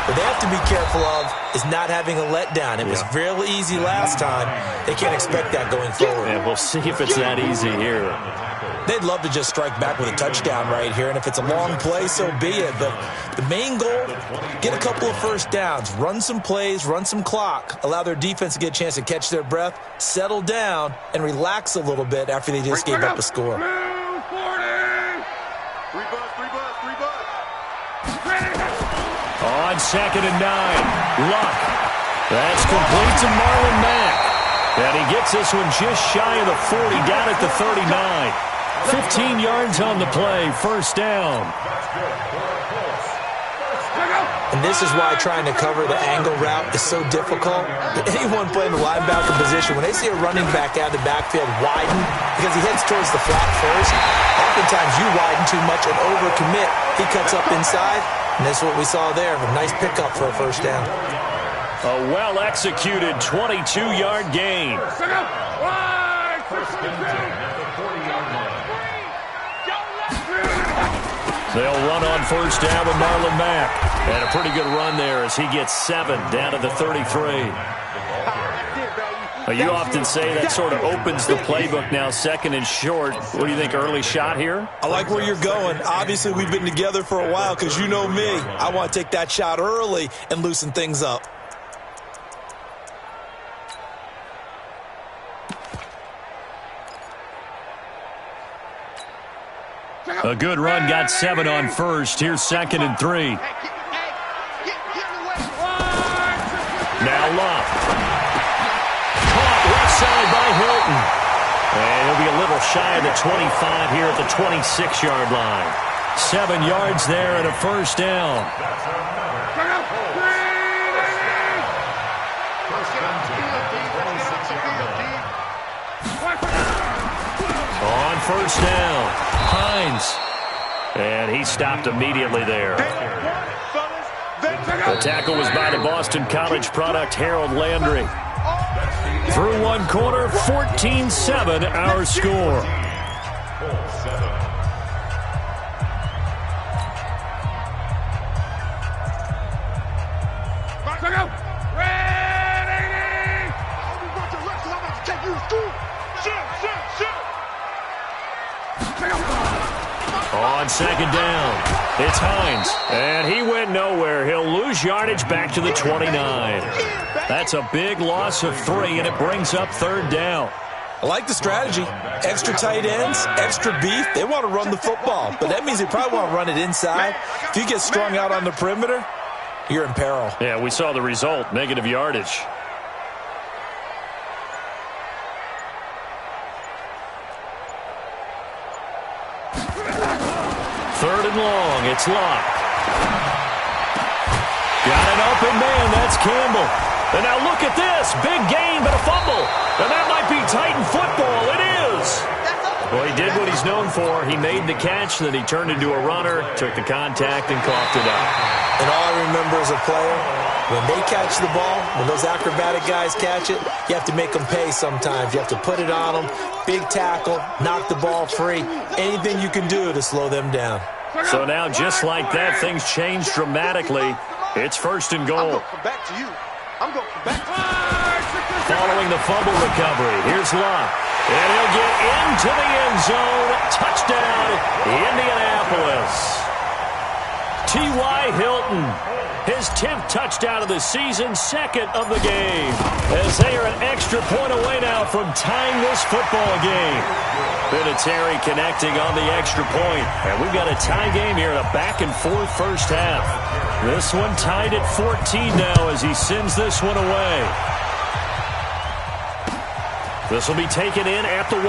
What they have to be careful of is not having a letdown. It was real easy last time. They can't expect that going forward. Yeah, we'll see if it's that easy here. They'd love to just strike back with a touchdown right here, and if it's a long play, so be it. But the main goal, get a couple of first downs, run some plays, run some clock, allow their defense to get a chance to catch their breath, settle down, and relax a little bit after they just gave up a score. On 2nd and 9, Luck. That's complete to Marlon Mack. And he gets this one just shy of the 40, down at the 39. 15 yards on the play, first down. And this is why trying to cover the angle route is so difficult. Anyone playing the linebacker position, when they see a running back out of the backfield widen because he heads towards the flat first, oftentimes you widen too much and overcommit. He cuts up inside, and that's what we saw there. A nice pickup for a first down. A well-executed 22-yard gain. They'll run on first down with Marlon Mack. And a pretty good run there as he gets 7 down to the 33. You often say that sort of opens the playbook now, 2nd and short. What do you think, early shot here? I like where you're going. Obviously, we've been together for a while because you know me. I want to take that shot early and loosen things up. A good run, got 7 on first. Here's 2nd and 3. Now Luck. Caught left side by Hilton. And he'll be a little shy of the 25 here at the 26-yard line. 7 yards there and a first down. On first down, Hines. And he stopped immediately there. The tackle was by the Boston College product, Harold Landry. Through one quarter, 14-7 our score. On 2nd down, it's Hines, and he went nowhere. He'll lose yardage back to the 29. That's a big loss of 3, and it brings up 3rd down. I like the strategy. Extra tight ends, extra beef. They want to run the football, but that means they probably want to run it inside. If you get strung out on the perimeter, you're in peril. Yeah, we saw the result, negative yardage. 3rd and long, it's Luck. Got an open man, that's Campbell. And now look at this, big gain but a fumble. And that might be Titan football, it is. Well, he did what he's known for. He made the catch, then he turned into a runner, took the contact, and coughed it up. And all I remember as a player, when they catch the ball, when those acrobatic guys catch it, you have to make them pay sometimes. You have to put it on them, big tackle, knock the ball free, anything you can do to slow them down. So now, just like that, things change dramatically. It's 1st and goal. Following the fumble recovery, here's Luck. And he'll get into the end zone. Touchdown, Indianapolis. T.Y. Hilton, his 10th touchdown of the season, 2nd of the game. As they are an extra point away now from tying this football game. Vinatieri connecting on the extra point. And we've got a tie game here in a back-and-forth first half. This one tied at 14 now as he sends this one away. This will be taken in at the 1.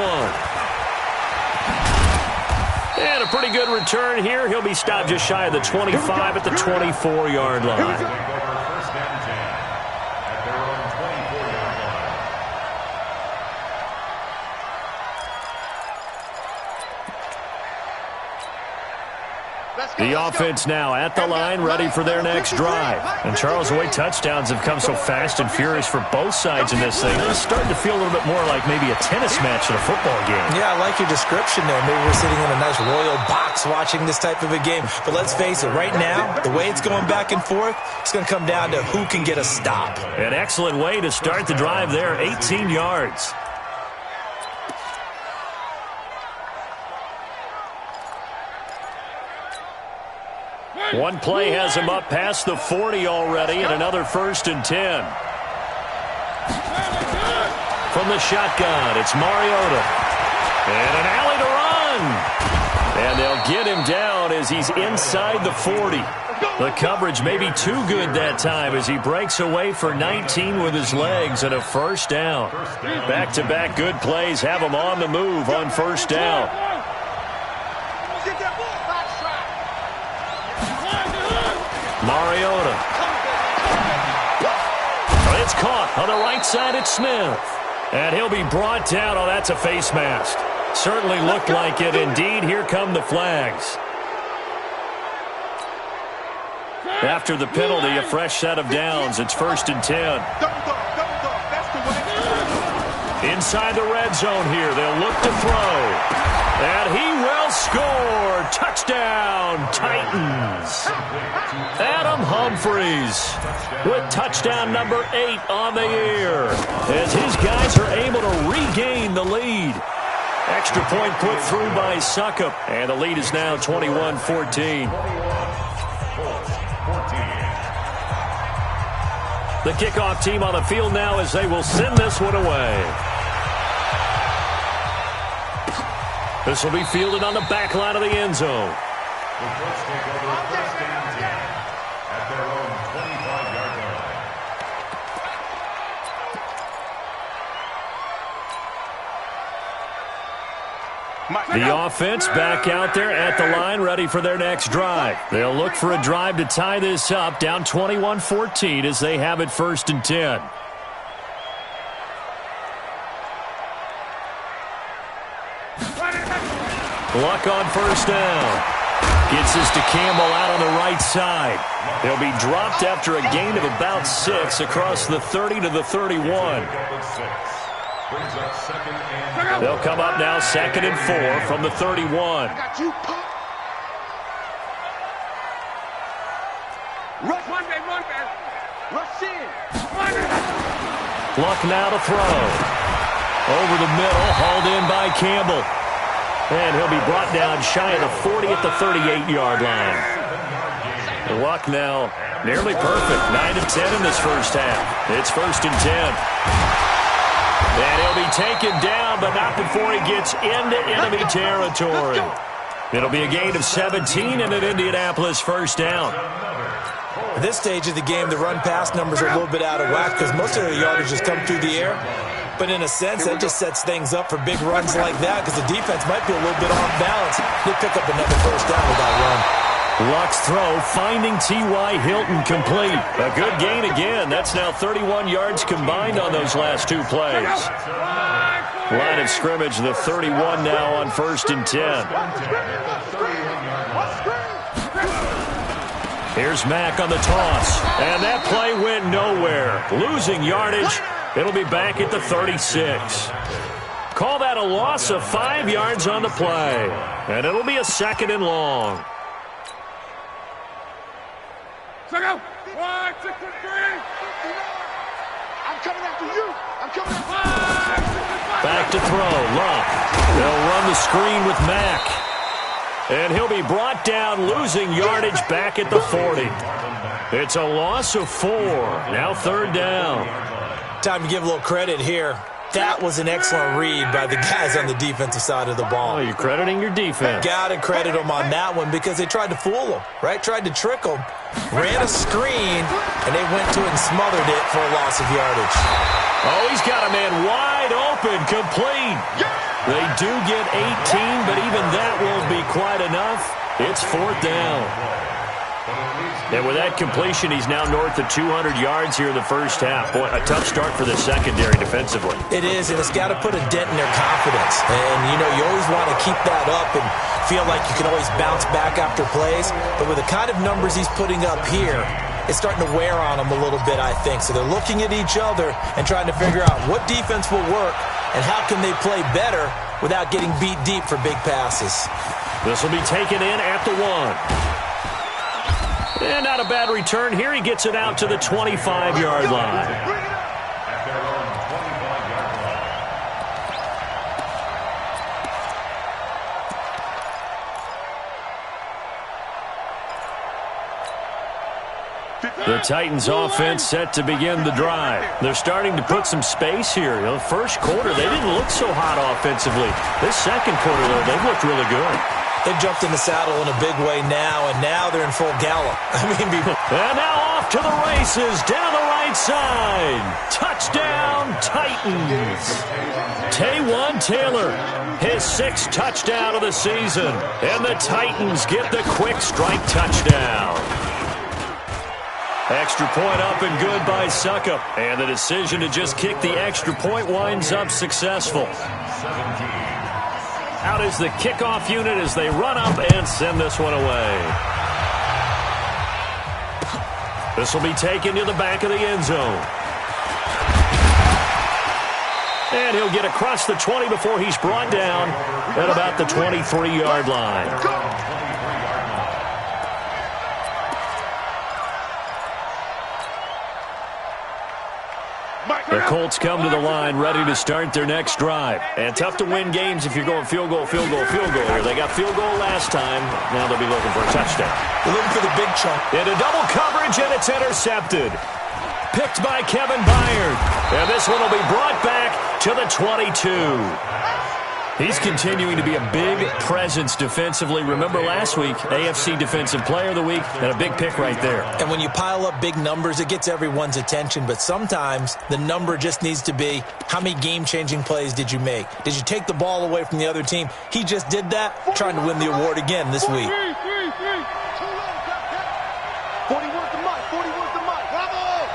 And a pretty good return here. He'll be stopped just shy of the 25 at the 24-yard line. The offense now at the line, ready for their next drive. And Charles, the way touchdowns have come so fast and furious for both sides in this thing, it's starting to feel a little bit more like maybe a tennis match in a football game. Yeah, I like your description there. Maybe we're sitting in a nice royal box watching this type of a game. But let's face it, right now, the way it's going back and forth, it's going to come down to who can get a stop. An excellent way to start the drive there, 18 yards. One play has him up past the 40 already, and another 1st and 10. From the shotgun, it's Mariota. And an alley to run. And they'll get him down as he's inside the 40. The coverage may be too good that time as he breaks away for 19 with his legs and a 1st down. Back-to-back good plays have him on the move on 1st down. Mariota. It's caught on the right side at Smith. And he'll be brought down. Oh, that's a face mask. Certainly looked like it. Indeed, here come the flags. After the penalty, a fresh set of downs. It's 1st and 10. Inside the red zone here. They'll look to throw. And he will score. Touchdown, Titans. Adam Humphries with touchdown number 8 on the year as his guys are able to regain the lead. Extra point put through by Suckup, and the lead is now 21-14. The kickoff team on the field now as they will send this one away. This will be fielded on the back line of the end zone. The Colts take over first and 10 at their own 25-yard line. The offense back out there at the line, ready for their next drive. They'll look for a drive to tie this up, down 21-14 as they have it 1st and 10. Luck on 1st down. Gets this to Campbell out on the right side. He'll be dropped after a gain of about 6 across the 30 to the 31. They'll come up now 2nd and 4 from the 31. Luck now to throw. Over the middle, hauled in by Campbell. And he'll be brought down shy of the 40 at the 38-yard line. Luck now nearly perfect. 9 of 10 in this first half. It's 1st and 10. And he'll be taken down, but not before he gets into enemy territory. It'll be a gain of 17 and an Indianapolis 1st down. At this stage of the game, the run-pass numbers are a little bit out of whack because most of their yardage has come through the air. But in a sense, that just sets things up for big runs like that because the defense might be a little bit off balance. They pick up another 1st down with that run. Luck's throw finding T.Y. Hilton complete. A good gain again. That's now 31 yards combined on those last 2 plays. Line of scrimmage, the 31 now on 1st and 10. Here's Mack on the toss. And that play went nowhere. Losing yardage. It'll be back at the 36. Call that a loss of 5 yards on the play. And it'll be a 2nd and long. Check out. 1, 6, 3. I'm coming after you. I'm coming after you. Back to throw. Luck. They'll run the screen with Mack. And he'll be brought down, losing yardage back at the 40. It's a loss of 4. Now 3rd down. Time to give a little credit here. That was an excellent read by the guys on the defensive side of the ball. Oh, you're crediting your defense. Got to credit them on that one because they tried to fool them, right? Tried to trick them. Ran a screen, and they went to it and smothered it for a loss of yardage. Oh, he's got a man wide open, complete. They do get 18, but even that won't be quite enough. It's 4th down. And with that completion, he's now north of 200 yards here in the first half. Boy, a tough start for the secondary defensively. It is, and it's got to put a dent in their confidence. And, you know, you always want to keep that up and feel like you can always bounce back after plays. But with the kind of numbers he's putting up here, it's starting to wear on them a little bit, I think. So they're looking at each other and trying to figure out what defense will work and how can they play better without getting beat deep for big passes. This will be taken in at the 1. And not a bad return here. He gets it out to the 25-yard line. The Titans offense set to begin the drive. They're starting to put some space here. You know, the first quarter, they didn't look so hot offensively. This second quarter, though, they've looked really good. They've jumped in the saddle in a big way now, and now they're in full gallop. And now off to the races, down the right side. Touchdown, Titans. Taywan Taylor, his 6th touchdown of the season. And the Titans get the quick strike touchdown. Extra point up and good by Suckup. And the decision to just kick the extra point winds up successful. Out is the kickoff unit as they run up and send this one away. This will be taken to the back of the end zone. And he'll get across the 20 before he's brought down at about the 23-yard line. The Colts come to the line ready to start their next drive. And tough to win games if you're going field goal here. They got field goal last time. Now they'll be looking for a touchdown. They're looking for the big chunk. Into double coverage, and it's intercepted. Picked by Kevin Byard. And this one will be brought back to the 22. He's continuing to be a big presence defensively. Remember last week, AFC Defensive Player of the Week, and a big pick right there. And when you pile up big numbers, it gets everyone's attention. But sometimes the number just needs to be, how many game-changing plays did you make? Did you take the ball away from the other team? He just did that, trying to win the award again this week. 40 worth the mic. 40 worth the mic. Bravo!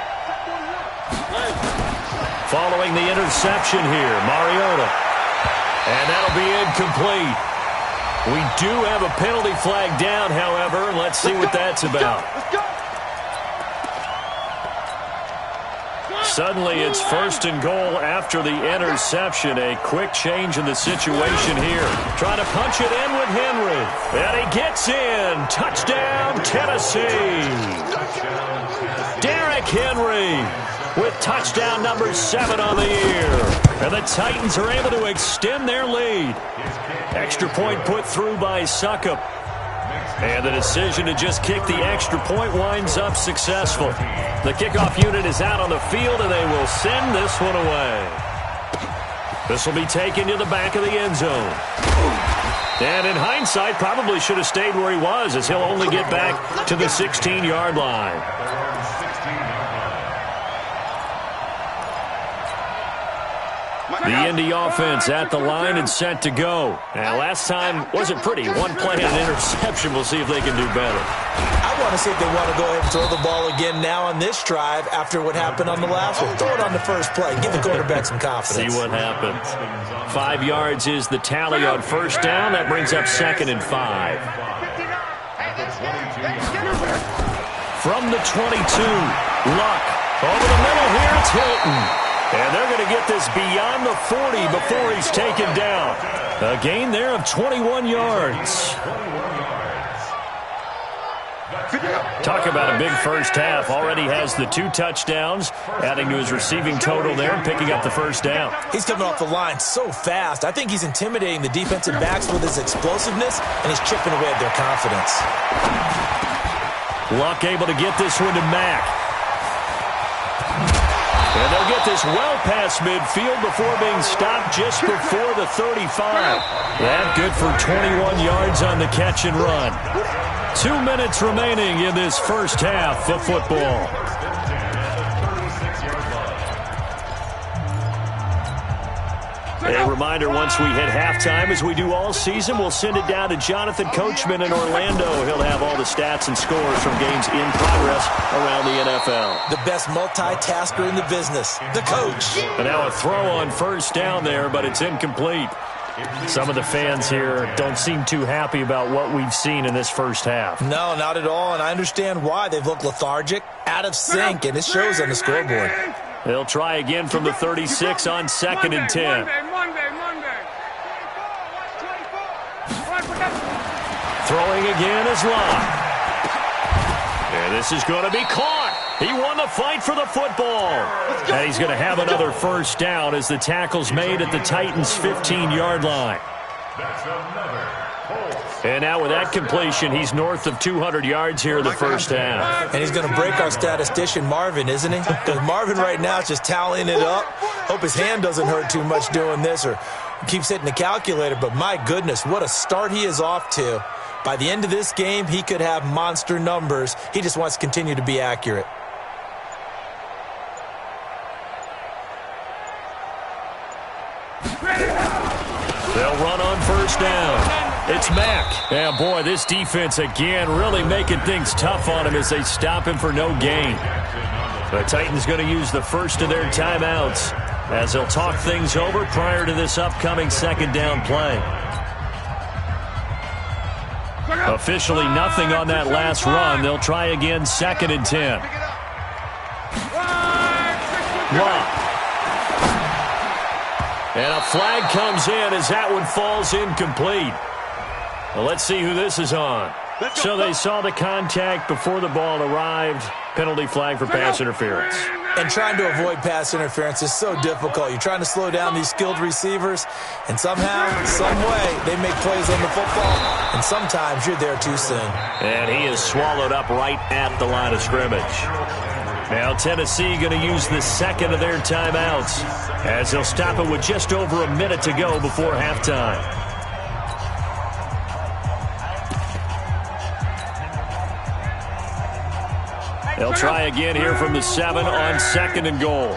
Following the interception here, Mariota. And that'll be incomplete. We do have a penalty flag down, however, and let's see what that's about. Suddenly, it's 1st and goal after the interception. A quick change in the situation here. Trying to punch it in with Henry. And he gets in. Touchdown, Tennessee. Derrick Henry with touchdown number 7 on the year. And the Titans are able to extend their lead. Extra point put through by Suckup. And the decision to just kick the extra point winds up successful. The kickoff unit is out on the field, and they will send this one away. This will be taken to the back of the end zone. And in hindsight, probably should have stayed where he was, as he'll only get back to the 16-yard line. The Indy offense at the line and set to go. And last time wasn't pretty. One play and an interception. We'll see if they can do better. I want to see if they want to go ahead and throw the ball again now on this drive after what happened on the last one. Throw it on the first play. Give the quarterback some confidence. See what happens. 5 yards is the tally on first down. That brings up 2nd and 5. From the 22, Luck. Over the middle here, it's Hilton. And they're going to get this beyond the 40 before he's taken down. A gain there of 21 yards. Talk about a big first half. Already has the 2 touchdowns, adding to his receiving total there and picking up the first down. He's coming off the line so fast. I think he's intimidating the defensive backs with his explosiveness, and he's chipping away at their confidence. Luck able to get this one to Mack. And they'll get this well past midfield before being stopped just before the 35. That good for 21 yards on the catch and run. 2 minutes remaining in this first half of football. A reminder, once we hit halftime, as we do all season, we'll send it down to Jonathan Coachman in Orlando. He'll have all the stats and scores from games in progress around the NFL. The best multitasker in the business, the coach. And now a throw on first down there, but it's incomplete. Some of the fans here don't seem too happy about what we've seen in this first half. No, not at all, and I understand why. They've looked lethargic, out of sync, and it shows on the scoreboard. They'll try again from the 36 on 2nd and 10. Throwing again is Locke. And this is going to be caught. He won the fight for the football. And he's going to have another first down as the tackle's made at the Titans' 15-yard line. And now with that completion, he's north of 200 yards here in the first half. And he's going to break our statistician Marvin, isn't he? Because Marvin right now is just tallying it up. Hope his hand doesn't hurt too much doing this or keeps hitting the calculator. But my goodness, what a start he is off to. By the end of this game, he could have monster numbers. He just wants to continue to be accurate. They'll run on first down. It's Mack. Yeah, boy, this defense again really making things tough on him as they stop him for no gain. The Titans going to use the first of their timeouts as they'll talk things over prior to this upcoming second down play. Officially nothing on that last run. They'll try again 2nd and 10. Locke. And a flag comes in as that one falls incomplete. Well, let's see who this is on. So they saw the contact before the ball arrived. Penalty flag for pass interference. And trying to avoid pass interference is so difficult. You're trying to slow down these skilled receivers, and somehow, some way, they make plays on the football, and sometimes you're there too soon. And he is swallowed up right at the line of scrimmage. Now Tennessee going to use the second of their timeouts as they'll stop it with just over a minute to go before halftime. They'll try again here from the 7 on 2nd and goal.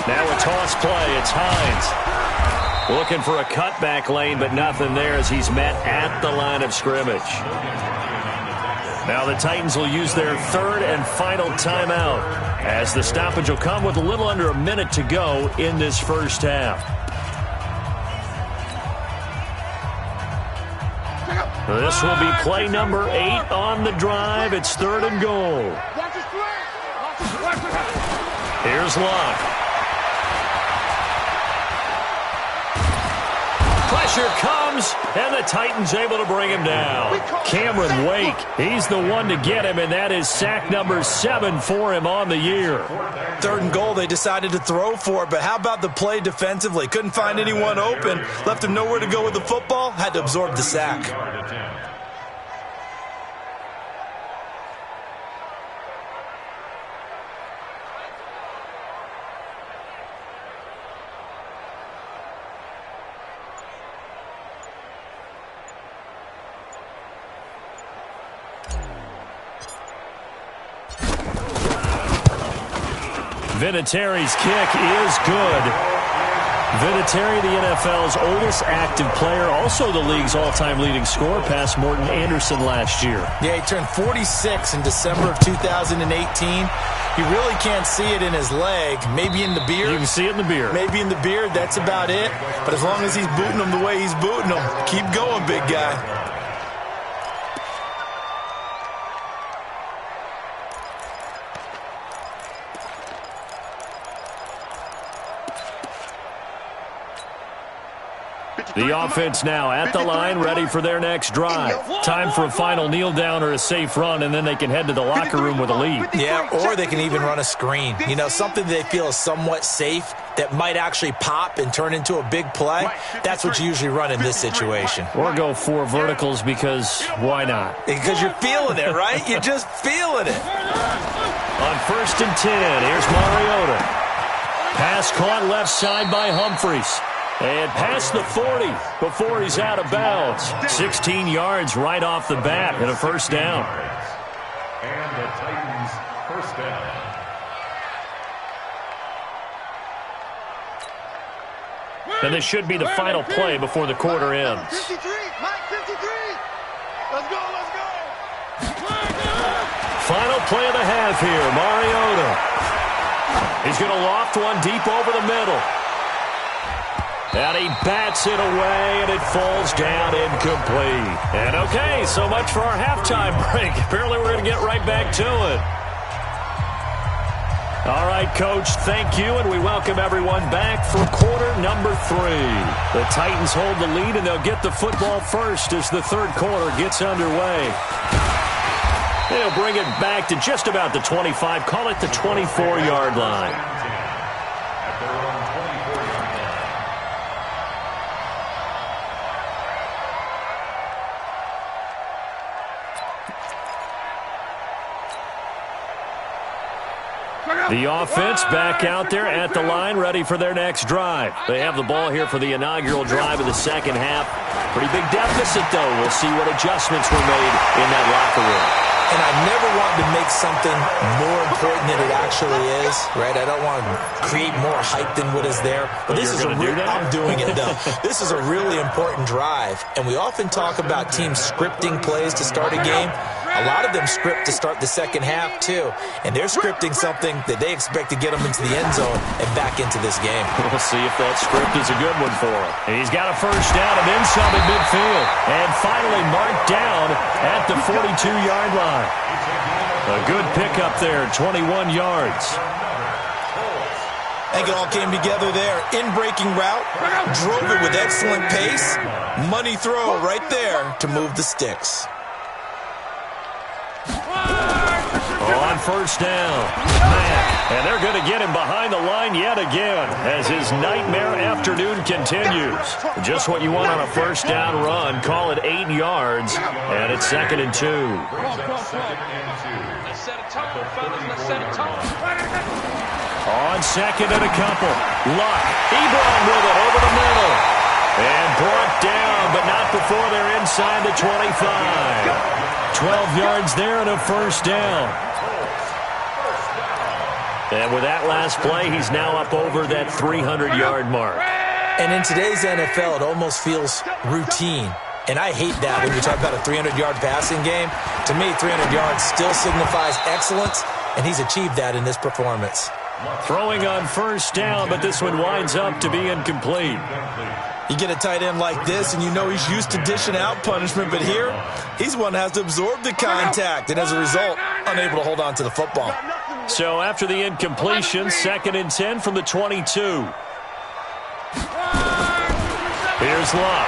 Now a toss play. It's Hines. Looking for a cutback lane, but nothing there as he's met at the line of scrimmage. Now the Titans will use their third and final timeout as the stoppage will come with a little under a minute to go in this first half. This will be play number 8 on the drive. It's 3rd and goal. Here's Locke. Pressure comes, and the Titans able to bring him down. Cameron Wake, he's the one to get him, and that is sack number 7 for him on the year. 3rd and goal, they decided to throw for it, but how about the play defensively? Couldn't find anyone open, left him nowhere to go with the football, had to absorb the sack. Vinatieri's kick is good. Vinatieri, the NFL's oldest active player, also the league's all-time leading scorer, past Morton Anderson last year. Yeah, he turned 46 in December of 2018. You really can't see it in his leg. Maybe in the beard. You can see it in the beard. Maybe in the beard, that's about it. But as long as he's booting him the way he's booting him, keep going, big guy. The offense now at the line, ready for their next drive. Time for a final kneel down or a safe run, and then they can head to the locker room with a lead. Yeah, or they can even run a screen. You know, something they feel is somewhat safe that might actually pop and turn into a big play. That's what you usually run in this situation. Or go 4 verticals because why not? Because you're feeling it, right? You're just feeling it. On 1st and 10, here's Mariota. Pass caught left side by Humphries. And past the 40 before he's out of bounds. 16 yards right off the bat and a first down. And the Titans first down. And this should be the final play before the quarter ends. 53, Mike, 53. Let's go, let's go. Final play of the half here, Mariota. He's going to loft one deep over the middle. And he bats it away, and it falls down incomplete. And okay, so much for our halftime break. Apparently we're going to get right back to it. All right, Coach, thank you, and we welcome everyone back for quarter number 3. The Titans hold the lead, and they'll get the football first as the third quarter gets underway. They'll bring it back to just about the 25, call it the 24-yard line. The offense back out there at the line, ready for their next drive. They have the ball here for the inaugural drive of the second half. Pretty big deficit, though. We'll see what adjustments were made in that locker room. And I never wanted to make something more important than it actually is, right? I don't want to create more hype than what is there. But this is I'm doing it, though. This is a really important drive. And we often talk about teams scripting plays to start a game. A lot of them script to start the second half, too. And they're scripting something that they expect to get them into the end zone and back into this game. We'll see if that script is a good one for him. He's got a first down and then some at midfield. And finally marked down at the 42-yard line. A good pickup there, 21 yards. I think it all came together there. In-breaking route, drove it with excellent pace. Money throw right there to move the sticks. On first down, Mack, and they're going to get him behind the line yet again as his nightmare afternoon continues. Just what you want on a first down run. Call it 8 yards, and it's 2nd and 2. Let's set a tone, fellas. Let's set a tone. On second and a couple, Luck, Ebron with it over the middle. And brought down, but not before they're inside the 25. 12 yards there and a first down. And with that last play, he's now up over that 300-yard mark. And in today's NFL, it almost feels routine. And I hate that when you talk about a 300-yard passing game. To me, 300 yards still signifies excellence, and he's achieved that in this performance. Throwing on first down, but this one winds up to be incomplete. You get a tight end like this, and you know he's used to dishing out punishment, but here, he's one that has to absorb the contact, and as a result, unable to hold on to the football. So after the incompletion, 2nd and 10 from the 22. Here's Luck.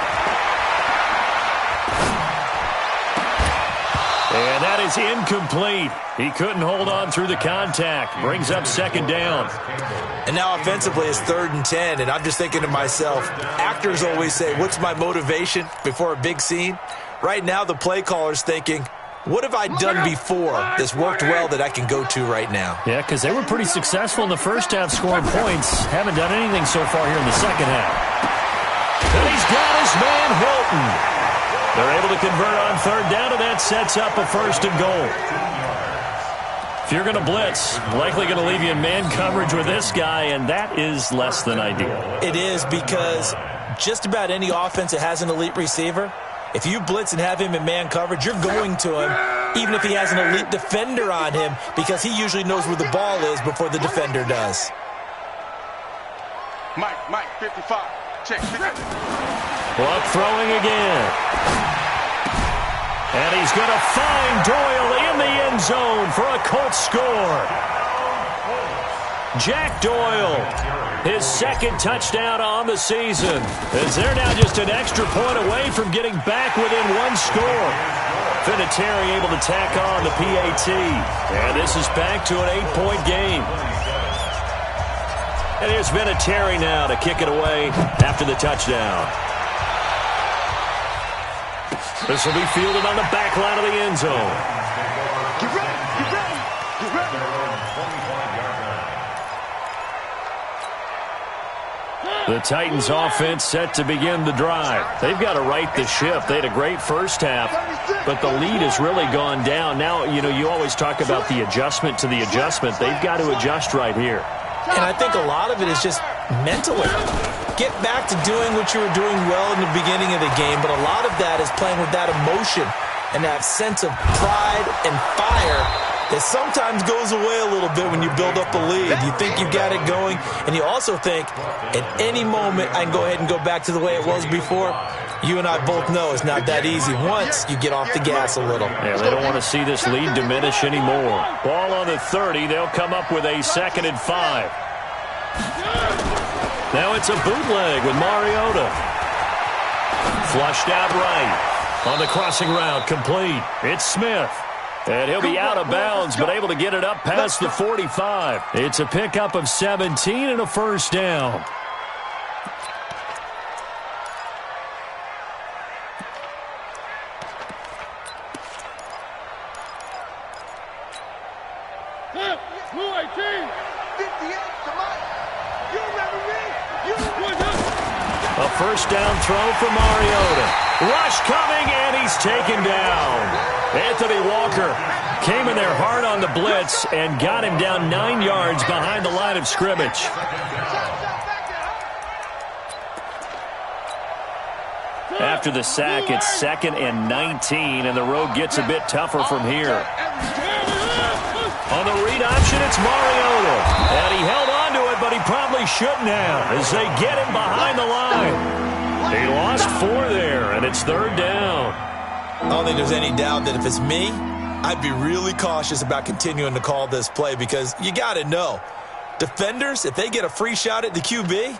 And that is incomplete. He couldn't hold on through the contact. Brings up 2nd down. And now offensively it's 3rd and 10, and I'm just thinking to myself, actors always say, what's my motivation before a big scene? Right now the play caller's thinking, what have I done before that's worked well that I can go to right now? Yeah, because they were pretty successful in the first half scoring points. Haven't done anything so far here in the second half. And he's got his man Hilton. They're able to convert on 3rd down, and that sets up a 1st and goal. If you're going to blitz, likely going to leave you in man coverage with this guy, and that is less than ideal. It is, because just about any offense that has an elite receiver, if you blitz and have him in man coverage, you're going to him, even if he has an elite defender on him, because he usually knows where the ball is before the defender does. Mike, 55. Check. Luck throwing again. And he's going to find Doyle in the end zone for a Colts score. Jack Doyle, his 2nd touchdown on the season, as they're now just an extra point away from getting back within 1 score. Vinatieri able to tack on the PAT. And this is back to an 8-point game. And here's Vinatieri now to kick it away after the touchdown. This will be fielded on the back line of the end zone. Get ready. The Titans offense set to begin the drive. They've got to right the ship. They had a great first half, but the lead has really gone down. Now, you always talk about the adjustment to the adjustment. They've got to adjust right here. And I think a lot of it is just mentally. Get back to doing what you were doing well in the beginning of the game, but a lot of that is playing with that emotion and that sense of pride and fire that sometimes goes away a little bit when you build up a lead. You think you got it going, and you also think at any moment I can go ahead and go back to the way it was before. You and I both know it's not that easy once you get off the gas a little. Yeah, they don't want to see this lead diminish anymore. Ball on the 30. They'll come up with a 2nd and 5. Now it's a bootleg with Mariota. Flushed out right. On the crossing route, complete. It's Smith. And he'll be out of bounds, but able to get it up past the 45. It's a pickup of 17 and a first down. A first down throw for Mariota. Rush coming, and he's taken down. Anthony Walker came in there hard on the blitz and got him down 9 yards behind the line of scrimmage. After the sack, it's 2nd and 19, and the road gets a bit tougher from here. On the read option, it's Mariota. And he held on to it, but he probably shouldn't have as they get him behind the line. He lost 4 there, and it's 3rd down. I don't think there's any doubt that if it's me, I'd be really cautious about continuing to call this play because you got to know, defenders, if they get a free shot at the QB,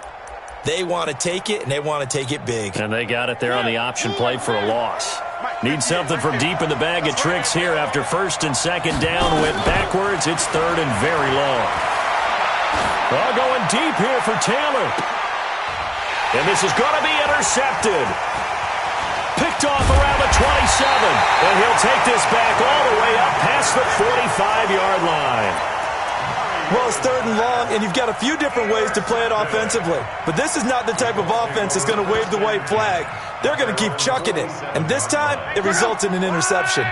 they want to take it, and they want to take it big. And they got it there on the option play for a loss. Need something from deep in the bag of tricks here after 1st and 2nd down. Went backwards. It's 3rd and very long. Well, going deep here for Taylor. And this is going to be intercepted. Picked off around the 27. And he'll take this back all the way up past the 45-yard line. Well, it's 3rd and long, and you've got a few different ways to play it offensively. But this is not the type of offense that's going to wave the white flag. They're going to keep chucking it. And this time, it results in an interception.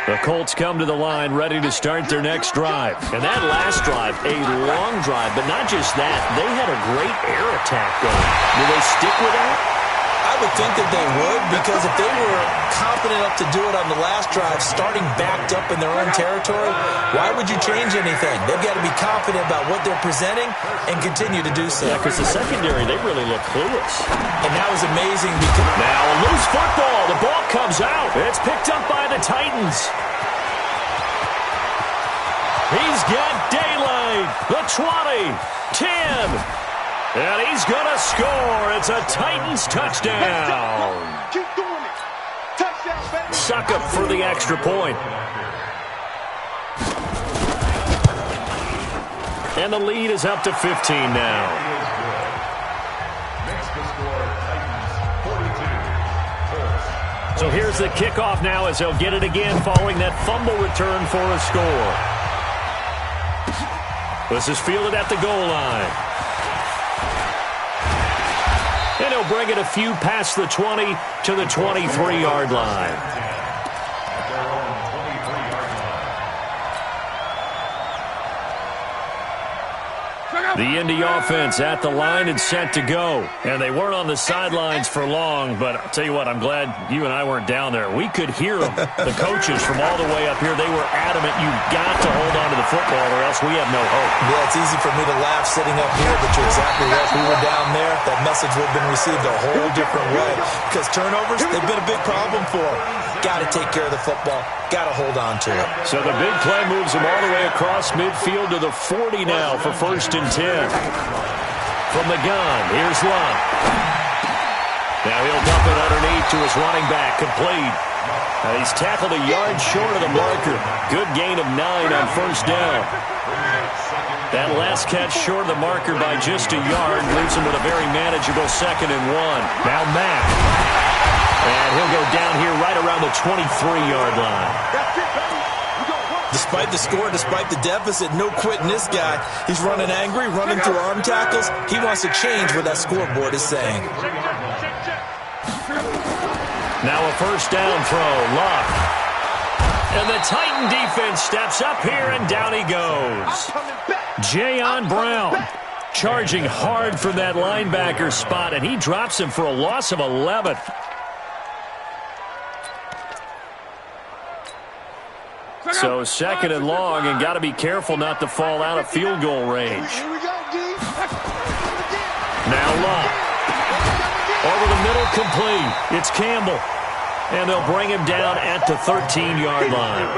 The Colts come to the line ready to start their next drive. And that last drive, a long drive, but not just that. They had a great air attack going. Do they stick with that? I would think that they would, because if they were confident enough to do it on the last drive, starting backed up in their own territory, why would you change anything? They've got to be confident about what they're presenting and continue to do so. Yeah, because the secondary, they really look clueless. And that was amazing because... Now a loose football. The ball comes out. It's picked up by the Titans. He's got daylight. The 20, 10... And he's going to score. It's a Titans touchdown. Keep doing it. Touchdown, baby. Suck up for the extra point. And the lead is up to 15 now. Makes the score Titans 42. So here's the kickoff now as they'll get it again following that fumble return for a score. This is fielded at the goal line. And he'll bring it a few past the 20 to the 23-yard line. The Indy offense at the line and set to go. And they weren't on the sidelines for long, but I'll tell you what, I'm glad you and I weren't down there. We could hear them, the coaches from all the way up here. They were adamant, you've got to hold on to the football or else we have no hope. Yeah, it's easy for me to laugh sitting up here, but you're exactly right. If we were down there, that message would have been received a whole different way. Because turnovers, they've been a big problem for them. Got to take care of the football. Got to hold on to it. So the big play moves him all the way across midfield to the 40 now for 1st and 10. From the gun, here's Love. Now he'll dump it underneath to his running back, complete. He's tackled a yard short of the marker. Good gain of 9 on 1st down. That last catch short of the marker by just a yard leaves him with a very manageable 2nd and 1. Now Mack. And he'll go down here right around the 23-yard line. Despite the score, despite the deficit, no quitting this guy. He's running angry, running through arm tackles. He wants to change what that scoreboard is saying. Now a 1st down throw, Luck. And the Titan defense steps up here, and down he goes. Jayon Brown Charging hard from that linebacker spot, and he drops him for a loss of 11. So second and long, and got to be careful not to fall out of field goal range. Here we go, D. Now Love. Over the middle, complete. It's Campbell. And they'll bring him down at the 13-yard line.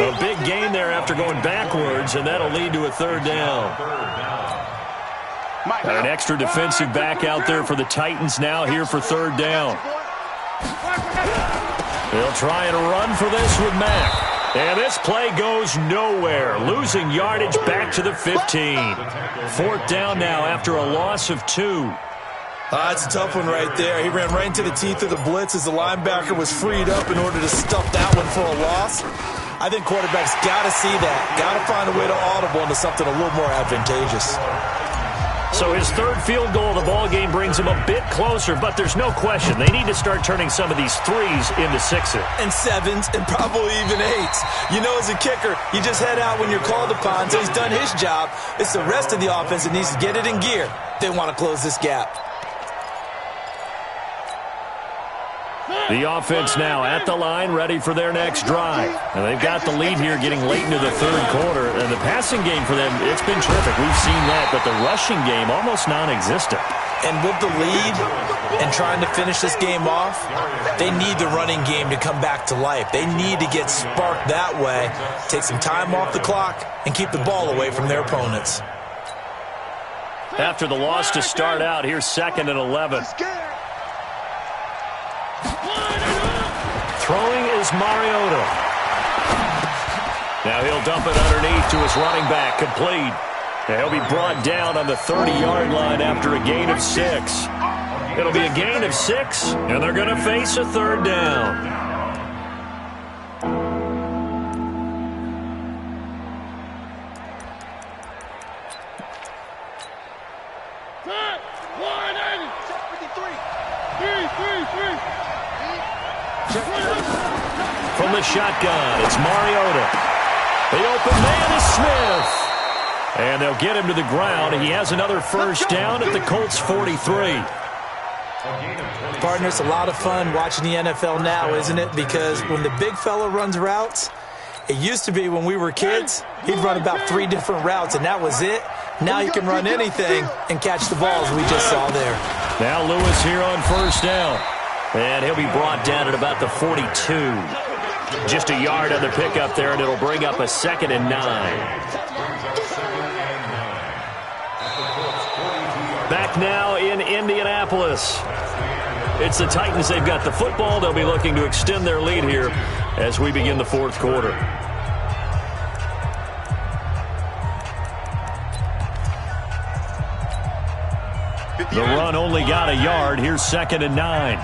A big gain there after going backwards, and that'll lead to a third down. Got an extra defensive back out there for the Titans now here for third down. They'll try and run for this with Mack. And this play goes nowhere. Losing yardage back to the 15. Fourth down now after a loss of 2. That's a tough one right there. He ran right into the teeth of the blitz as the linebacker was freed up in order to stuff that one for a loss. I think quarterbacks got to see that. Got to find a way to audible into something a little more advantageous. So his third field goal of the ball game brings him a bit closer, but there's no question they need to start turning some of these threes into sixes. And sevens, and probably even eights. You know, as a kicker, you just head out when you're called upon, so he's done his job. It's the rest of the offense that needs to get it in gear. They want to close this gap. The offense now at the line, ready for their next drive. And they've got the lead here getting late into the third quarter. And the passing game for them, it's been terrific. We've seen that, but the rushing game almost non-existent. And with the lead and trying to finish this game off, they need the running game to come back to life. They need to get sparked that way, take some time off the clock, and keep the ball away from their opponents. After the loss to start out, here's second and 11. Throwing is Mariota. Now he'll dump it underneath to his running back, complete. And he'll be brought down on the 30-yard line after a gain of 6. It'll be a gain of 6, and they're going to face a third down. From the shotgun, it's Mariota. The open man is Smith. And they'll get him to the ground. He has another first down at the Colts 43. Partner, it's a lot of fun watching the NFL now, isn't it? Because when the big fella runs routes, it used to be when we were kids, he'd run about 3 different routes, and that was it. Now he can run anything and catch the balls we just saw there. Now Lewis here on first down. And he'll be brought down at about the 42. Just a yard on the pickup there, and it'll bring up a 2nd and 9. Back now in Indianapolis. It's the Titans. They've got the football. They'll be looking to extend their lead here as we begin the fourth quarter. The run only got a yard. Here's 2nd and 9.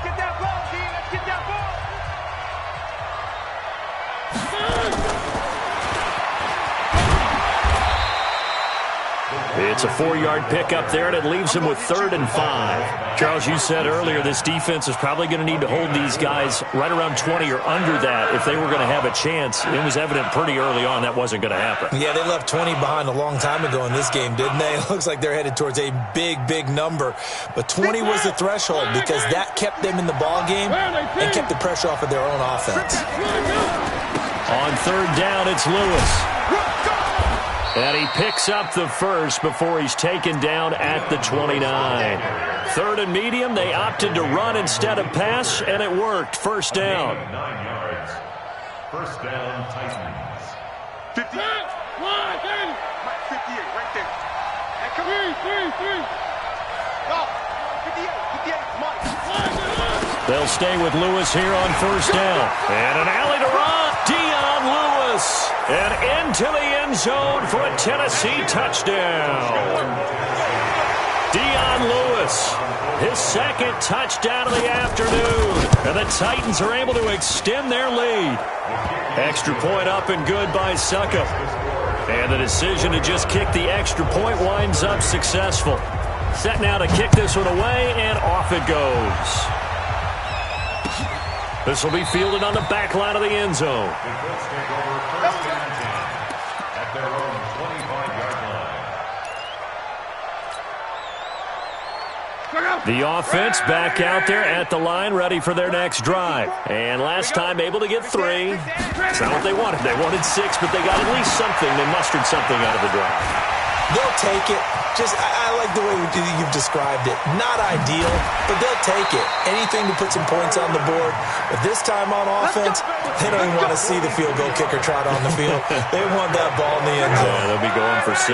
It's a 4-yard pickup there, and it leaves him with 3rd and 5. Charles, you said earlier this defense is probably going to need to hold these guys right around 20 or under that if they were going to have a chance. It was evident pretty early on that wasn't going to happen. Yeah, they left 20 behind a long time ago in this game, didn't they? It looks like they're headed towards a big, big number. But 20 was the threshold because that kept them in the ball game and kept the pressure off of their own offense. On third down, it's Lewis. And he picks up the first before he's taken down at the 29. 3rd and medium, they opted to run instead of pass, and it worked. First down. 9 yards. First down, Titans. 58. 58, right there. And come here. 58, They'll stay with Lewis here on first down. And an alley to run. Dion Lewis. And into the end zone for a Tennessee touchdown. Dion Lewis, his 2nd touchdown of the afternoon. And the Titans are able to extend their lead. Extra point up and good by Suckup. And the decision to just kick the extra point winds up successful. Set now to kick this one away, and off it goes. This will be fielded on the back line of the end zone. The Colts take over first and 10 at their own 25-yard The offense back out there at the line, ready for their next drive. And last time able to get 3. It's not what they wanted. They wanted 6, but they got at least something. They mustered something out of the drive. They'll take it. I like the way you've described it. Not ideal, but they'll take it. Anything to put some points on the board. But this time on offense, they don't even want to see the field goal kicker trot on the field. They want that ball in the end zone. Yeah, they'll be going for 6.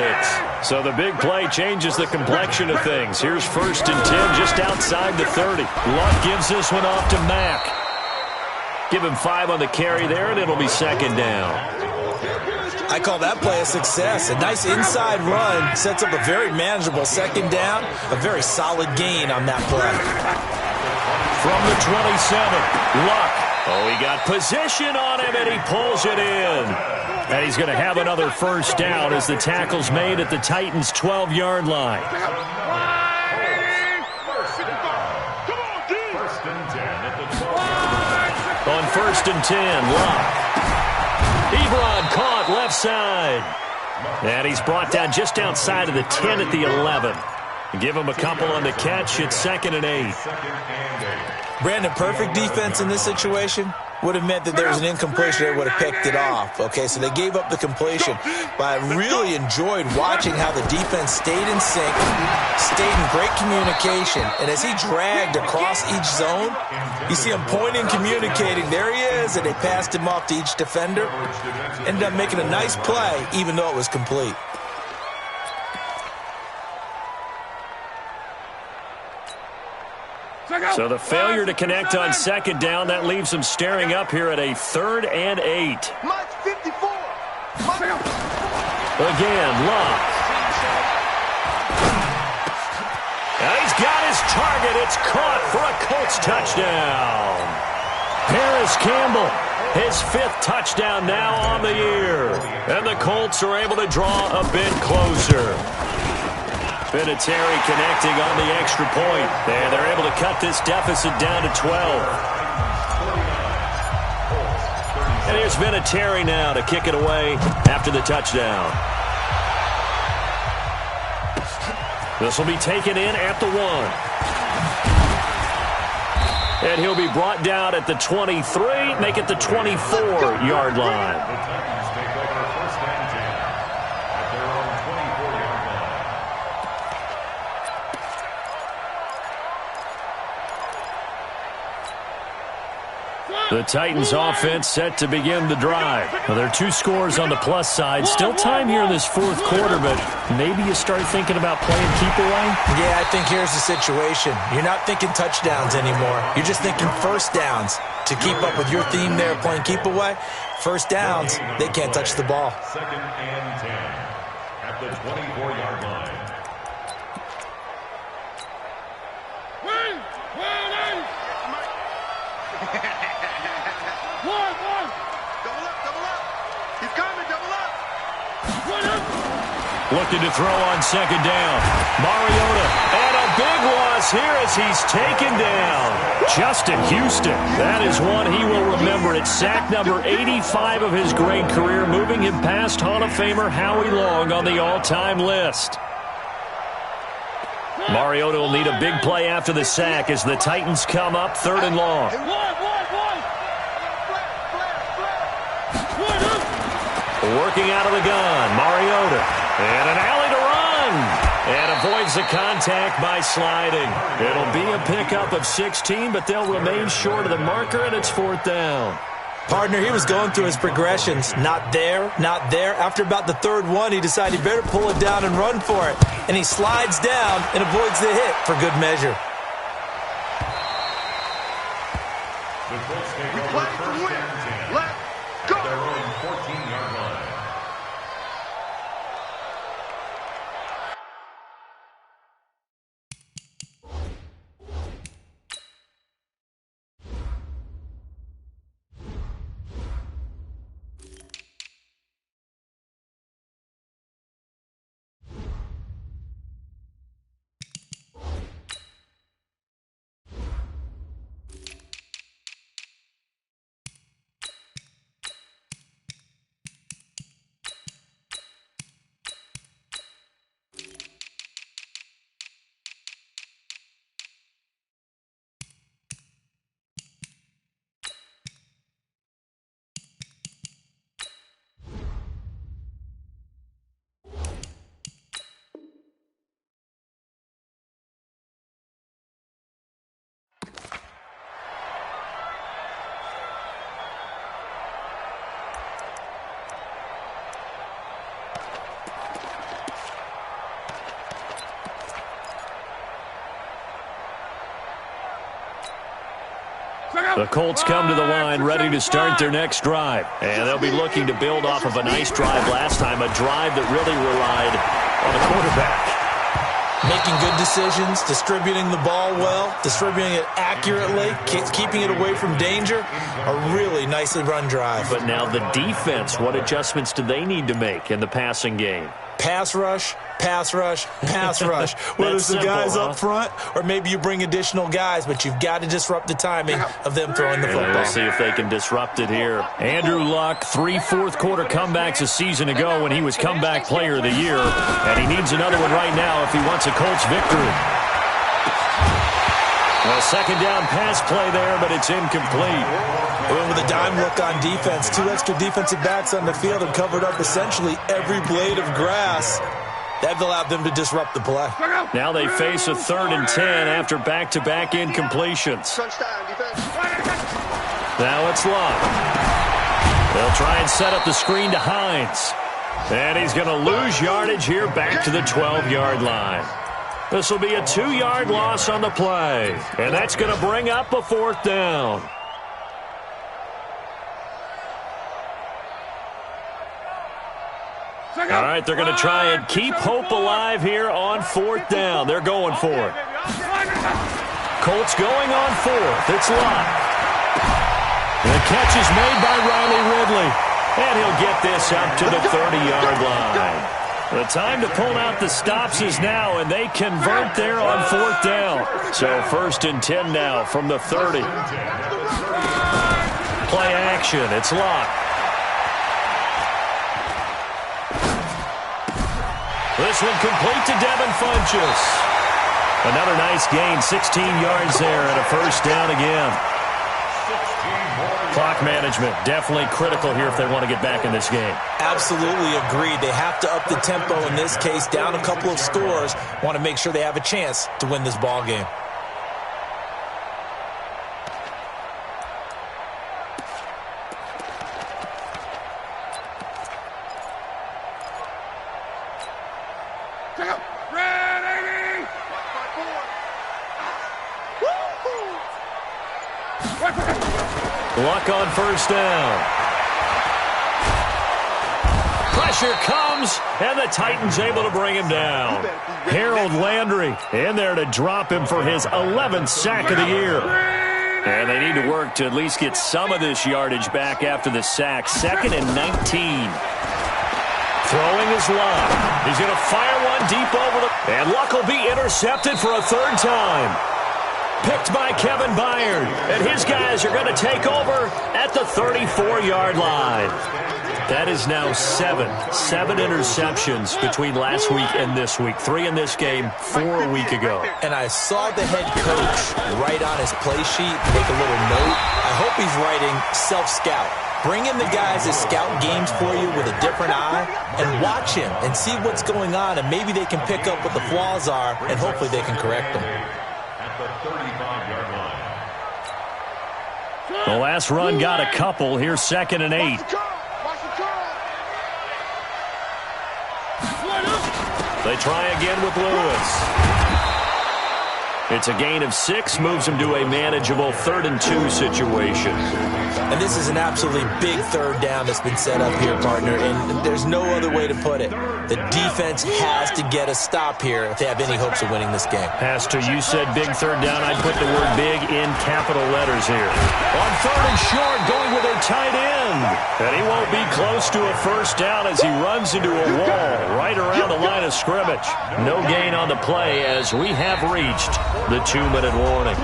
So the big play changes the complexion of things. Here's 1st and 10 just outside the 30. Luck gives this one off to Mack. Give him 5 on the carry there, and it'll be 2nd down. I call that play a success. A nice inside run sets up a very manageable 2nd down. A very solid gain on that play. From the 27, Luck. Oh, he got position on him, and he pulls it in. And he's going to have another 1st down as the tackle's made at the Titans' 12-yard line. On 1st and 10, Luck. Ebron caught left side. And he's brought down just outside of the 10 at the 11. Give him a couple on the catch. It's 2nd and 8. Brandon, perfect defense in this situation would have meant that there was an incompletion. They would have picked it off. Okay, so they gave up the completion. But I really enjoyed watching how the defense stayed in sync, stayed in great communication. And as he dragged across each zone, you see him pointing, communicating. There he is, and they passed him off to each defender. Ended up making a nice play, even though it was complete. So the failure to connect on 2nd down, that leaves them staring up here at a 3rd and 8. Again, Luck. Now he's got his target. It's caught for a Colts touchdown. Paris Campbell, his 5th touchdown now on the year. And the Colts are able to draw a bit closer. Vinatieri connecting on the extra point. And they're able to cut this deficit down to 12. And here's Vinatieri now to kick it away after the touchdown. This will be taken in at the 1. And he'll be brought down at the 23, make it the 24-yard line. The Titans offense set to begin the drive. Well, there are 2 scores on the plus side. Still time here in this 4th quarter, but maybe you start thinking about playing keep away? Yeah, I think here's the situation. You're not thinking touchdowns anymore. You're just thinking 1st downs. To keep up with your theme there, playing keep away, 1st downs, they can't touch the ball. 2nd and 10 at the 24-yard line. Looking to throw on 2nd down. Mariota, and a big loss here as he's taken down. Justin Houston, that is one he will remember. It's sack number 85 of his great career, moving him past Hall of Famer Howie Long on the all-time list. Mariota will need a big play after the sack as the Titans come up 3rd and long. Working out of the gun, Mariota. And an alley to run. And avoids the contact by sliding. It'll be a pickup of 16, but they'll remain short of the marker, and it's 4th down. Partner, he was going through his progressions. Not there, not there. After about the 3rd one, he decided he better pull it down and run for it. And he slides down and avoids the hit for good measure. The Colts take over 1st and 10 at their own 14-yard line. The Colts come to the line ready to start their next drive. And they'll be looking to build off of a nice drive last time, a drive that really relied on the quarterback. Making good decisions, distributing the ball well, distributing it accurately, keeping it away from danger. A really nicely run drive. But now the defense, what adjustments do they need to make in the passing game? Pass rush, pass rush, pass rush. Whether it's the guys up front or maybe you bring additional guys, but you've got to disrupt the timing of them throwing the football. We'll see if they can disrupt it here. Andrew Luck, 3 fourth-quarter comebacks a season ago when he was comeback player of the year, and he needs another one right now if he wants a Colts victory. Well, second down pass play there, but it's incomplete. And with a dime look on defense, 2 extra defensive backs on the field and covered up essentially every blade of grass. That allowed them to disrupt the play. Now they face a 3rd and 10 after back-to-back incompletions. Now it's Luck. They'll try and set up the screen to Hines. And he's going to lose yardage here back to the 12-yard line. This will be a 2-yard loss on the play. And that's going to bring up a 4th down. All right, they're going to try and keep hope alive here on 4th down. They're going for it. Colts going on 4th. It's Luck. The catch is made by Riley Ridley. And he'll get this up to the 30-yard line. The time to pull out the stops is now, and they convert there on 4th down. So 1st and 10 now from the 30. Play action. It's Luck. This one complete to Devin Funchess. Another nice gain, 16 yards there, and a 1st down again. Clock management, definitely critical here if they want to get back in this game. Absolutely agreed. They have to up the tempo in this case, down a couple of scores. Want to make sure they have a chance to win this ball game. Luck on 1st down. Pressure comes, and the Titans able to bring him down. Harold Landry in there to drop him for his 11th sack of the year. And they need to work to at least get some of this yardage back after the sack. 2nd and 19. Throwing is Luck. He's going to fire one deep over the... And Luck will be intercepted for a 3rd time. Picked by Kevin Byard. And his guys are going to take over at the 34-yard line. That is now 7 interceptions between last week and this week. 3 in this game, 4 a week ago. And I saw the head coach write on his play sheet, make a little note. I hope he's writing self-scout. Bring in the guys that scout games for you with a different eye and watch him and see what's going on, and maybe they can pick up what the flaws are, and hopefully they can correct them. At the 35-yard line. The last run got a couple. Here's 2nd and 8. They try again with Lewis. It's a gain of 6, moves him to a manageable 3rd and 2 situation. And this is an absolutely big 3rd down that's been set up here, partner, and there's no other way to put it. The defense has to get a stop here if they have any hopes of winning this game. Pastor, you said big 3rd down. I'd put the word big in capital letters here. On 3rd and short, going with a tight end. And he won't be close to a 1st down as he runs into a wall right around the line of scrimmage. No gain on the play as we have reached the 2-minute warning.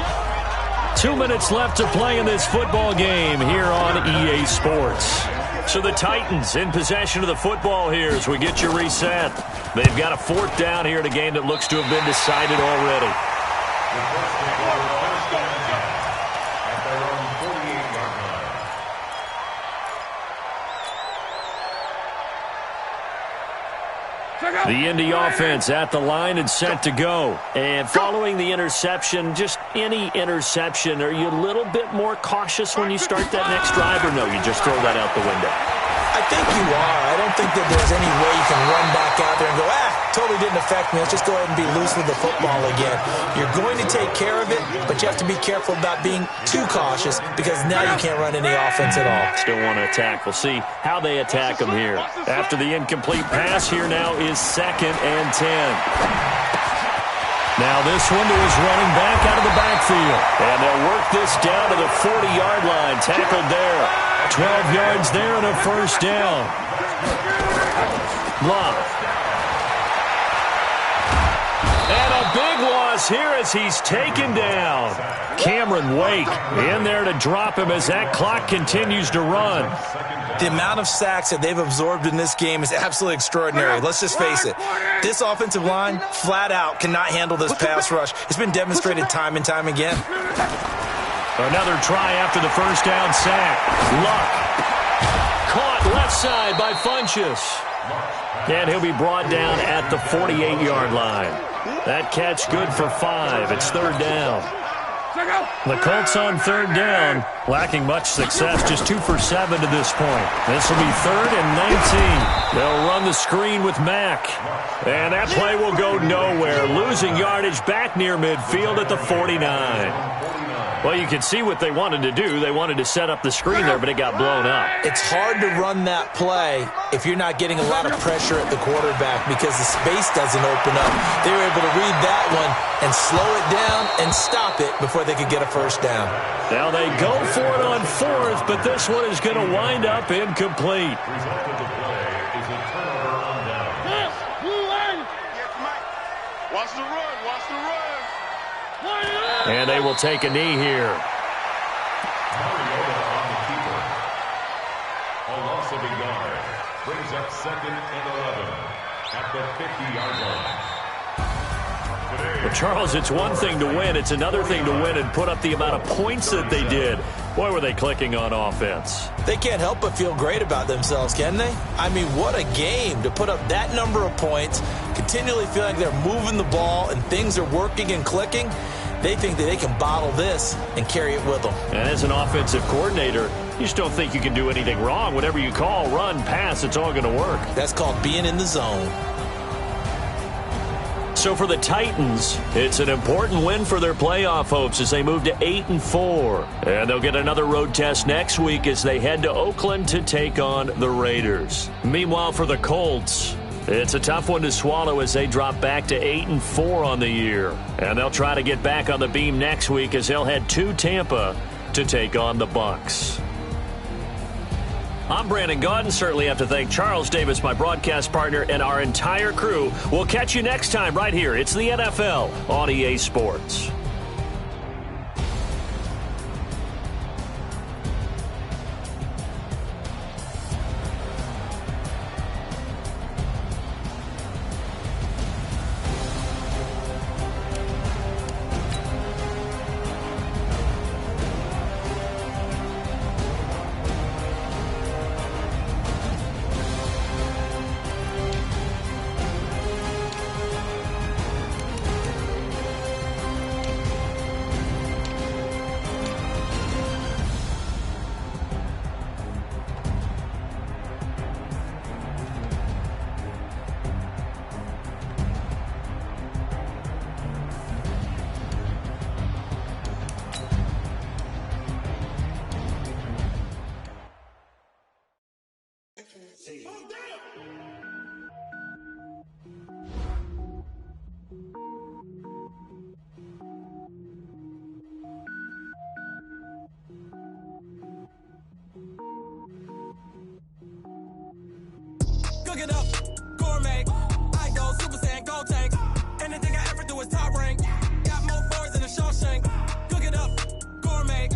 2 minutes left to play in this football game here on EA Sports. So the Titans in possession of the football here as we get you reset. They've got a 4th down here in a game that looks to have been decided already. The Indy offense at the line and set to go. And following the interception, just any interception, are you a little bit more cautious when you start that next drive, or no, you just throw that out the window? I think you are. I don't think that there's any way you can run back out there and go, totally didn't affect me. Let's just go ahead and be loose with the football again. You're going to take care of it, but you have to be careful about being too cautious because now you can't run any offense at all. Still want to attack. We'll see how they attack them here. After the incomplete pass, here now is 2nd and 10. Now this one to his running back out of the backfield. And they'll work this down to the 40-yard line. Tackled there. 12 yards there and a first down. Block. And a big loss here as he's taken down. Cameron Wake in there to drop him as that clock continues to run. The amount of sacks that they've absorbed in this game is absolutely extraordinary. Let's just face it. This offensive line, flat out, cannot handle this pass rush. It's been demonstrated time and time again. Another try after the first down sack. Luck. Caught left side by Funchess. And he'll be brought down at the 48-yard line. That catch good for 5. It's 3rd down. The Colts on 3rd down, lacking much success, just 2 for 7 to this point. This will be 3rd and 19. They'll run the screen with Mack. And that play will go nowhere, losing yardage back near midfield at the 49. Well, you can see what they wanted to do. They wanted to set up the screen there, but it got blown up. It's hard to run that play if you're not getting a lot of pressure at the quarterback because the space doesn't open up. They were able to read that one and slow it down and stop it before they could get a first down. Now they go for it on 4th, but this one is going to wind up incomplete. Result of the play is a turnover on down. Watch the run. Watch the run. And they will take a knee here. Mariota on the keeper. A loss of a yard. Brings up 2nd and 11 at the 50-yard line. Well, Charles, it's one thing to win. It's another thing to win and put up the amount of points that they did. Boy, were they clicking on offense. They can't help but feel great about themselves, can they? I mean, what a game to put up that number of points, continually feeling like they're moving the ball and things are working and clicking. They think that they can bottle this and carry it with them. And as an offensive coordinator, you just don't think you can do anything wrong. Whatever you call, run, pass, it's all going to work. That's called being in the zone. So for the Titans, it's an important win for their playoff hopes as they move to 8-4. And they'll get another road test next week as they head to Oakland to take on the Raiders. Meanwhile, for the Colts, it's a tough one to swallow as they drop back to 8-4 on the year. And they'll try to get back on the beam next week as they'll head to Tampa to take on the Bucs. I'm Brandon Gaudin. Certainly have to thank Charles Davis, my broadcast partner, and our entire crew. We'll catch you next time right here. It's the NFL on EA Sports. Cook it up, gourmet. I go Super Saiyan, gold tank. Anything I ever do is top rank. Got more boards than a Shawshank. Cook it up, gourmet.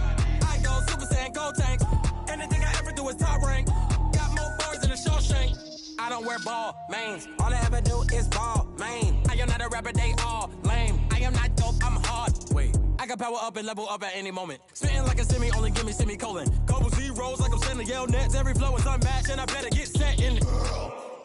I go Super Saiyan, gold tank. Anything I ever do is top rank. Got more boards than a Shawshank. I don't wear ball mains. All I ever do is ball main. I am not a rapper, they all lame. I am not dope, I'm hard. Wait, I can power up and level up at any moment. Spitting like a semi, only give me semicolon. Couple zeros like I'm sending yell nets. Every flow is unmatched and I better get set in.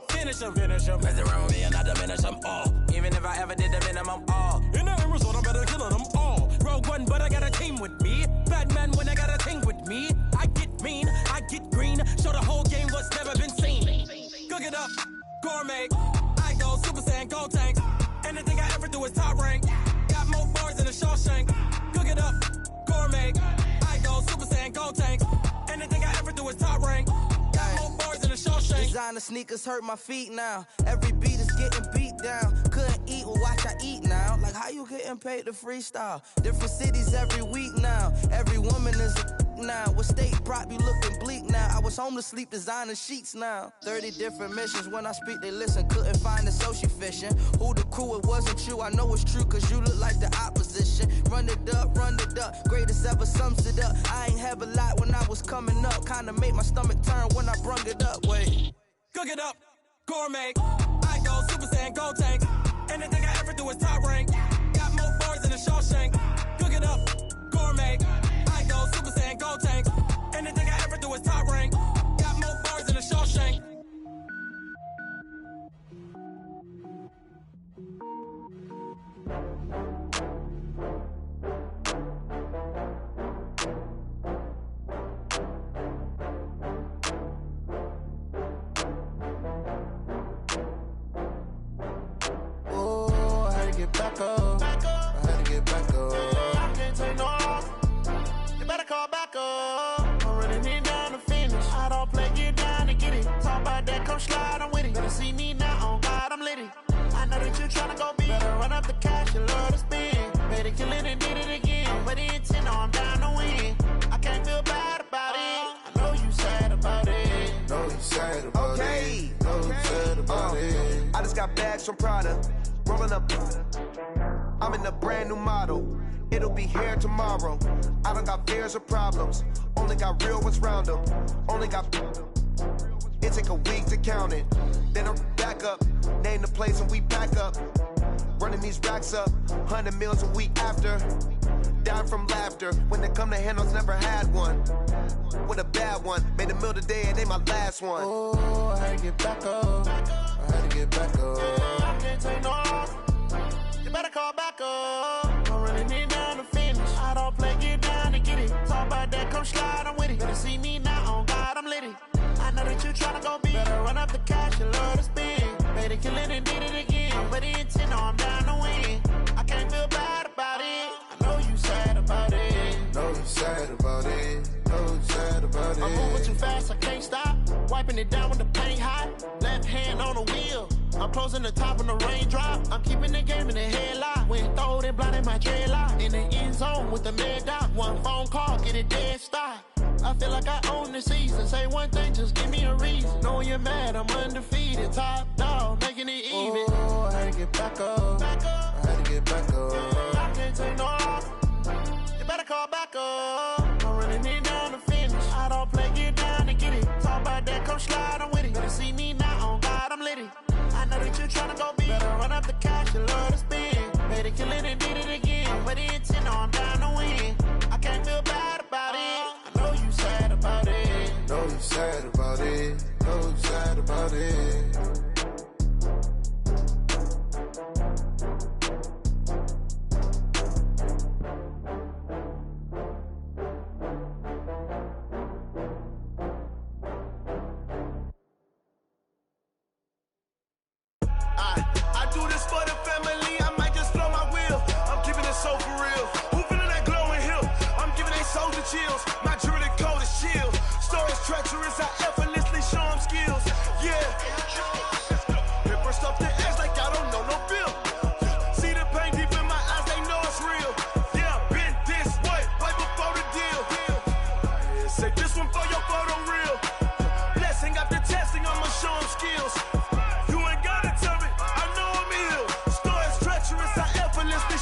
Finish them. Mess around with me and I diminish them all. Even if I ever did the minimum all. In the end result, I'm better killing them all. Rogue One, but I got a team with me. Batman when I got a team with me. I get mean, I get green. Show the whole game what's never been seen. Cook it up, gourmet. I go Super Saiyan, gold tank. Anything I ever do is top rank. Got more bars than a Shawshank. Cook it up, gourmet. I go Super Saiyan, gold tank. Anything I ever do is top rank. Got more bars than a Shawshank. Designer sneakers hurt my feet now. Every beat is getting beat down. Couldn't eat, well watch I eat now. Like how you getting paid to freestyle? Different cities every week now. Every woman is a now. With state prop, you looking bleak now. I was home to sleep, designer sheets now. 30 different missions. When I speak, they listen. Couldn't find the social fishing. Who the crew, it wasn't you. I know it's true, cause you look like the opposition. Run it up, greatest ever sums it up. I ain't have a lot when I was coming up. Kinda made my stomach turn when I brung it up. Wait. Cook it up, gourmet. I go Super Saiyan, gold tank. Anything I ever do is top rank. Got more bars than a Shawshank. Cook it up, gourmet. I go Super Saiyan, gold tank. Anything I ever do is top rank. Got more bars than a Shawshank. Back up. I had to get back up. I can't take no loss. You better call back up. I'm running it down to finish. I don't play, get down to get it. Talk about that, come slide, I'm with it. Better see me now, on God, I'm litty. I know that you tryna go big. Better run up the cash, you love to spend. Better kill it and did it again. But the intent, I'm down to win. I can't feel bad about it. I know you sad about it. Know you sad about it. Know you sad about it. I just got bags from Prada. Rolling up, I'm in a brand new model. It'll be here tomorrow. I don't got fears or problems. Only got real ones round them. Only got. It take a week to count it. Then I'm back up. Name the place and we pack up. Running these racks up. 100 meals a week after. Dying from laughter. When it come to handles, never had one. With a bad one. Made a meal today and they my last one. Oh, I had to get back up. I had to get back up. I can't take no loss. You better call back up. I'm running it down to finish. I don't play, get down to get it. Talk about that, come slide, I'm with it. Better see me now, on God, I'm litty. I know that you tryna go big. Better run up the cash, you love to spend. Better kill it and did it again. But the intent, no, I'm down to win. I can't feel bad about it. I know you sad about it. Know you sad about it. Know you sad about it. I'm moving too fast, I can't stop. Wiping it down with the paint hot. Left hand on the wheel. I'm closing the top on the raindrop. I'm keeping the game in the headlock. When throwed and blinded my dreadlock. In the end zone with the mad dot. One phone call, get it dead stop. I feel like I own the season. Say one thing, just give me a reason. Knowing you're mad, I'm undefeated. Top dog, making it even. Oh, I had to get back up. I had to get back up. I can't take no loss. You better call back up. I'm running it down to finish. I don't play, get down to get it. Talk about that, come slide, I'm with it. Better see me now, on God, I'm litty. I know that you tryna go big. Better run up the cash, you love to spend. Better kill it and did it again. But the intent, no, I'm down to win. I can't feel bad about it. I know you sad about it. Know you sad about it. Know you sad about it. I do this for the family, I might just blow my wheel. I'm keeping it so for real. Who feeling that glowing hill? I'm giving they soldier chills. My jewelry coat is chill. Stories treacherous, I effortlessly show them skills. Yeah. Paper stuff the edge like I don't know no bill. See the pain deep in my eyes, they know it's real. Yeah, been this way, way before the deal. Say this one for your photo real. Blessing after testing, I'ma show them skills.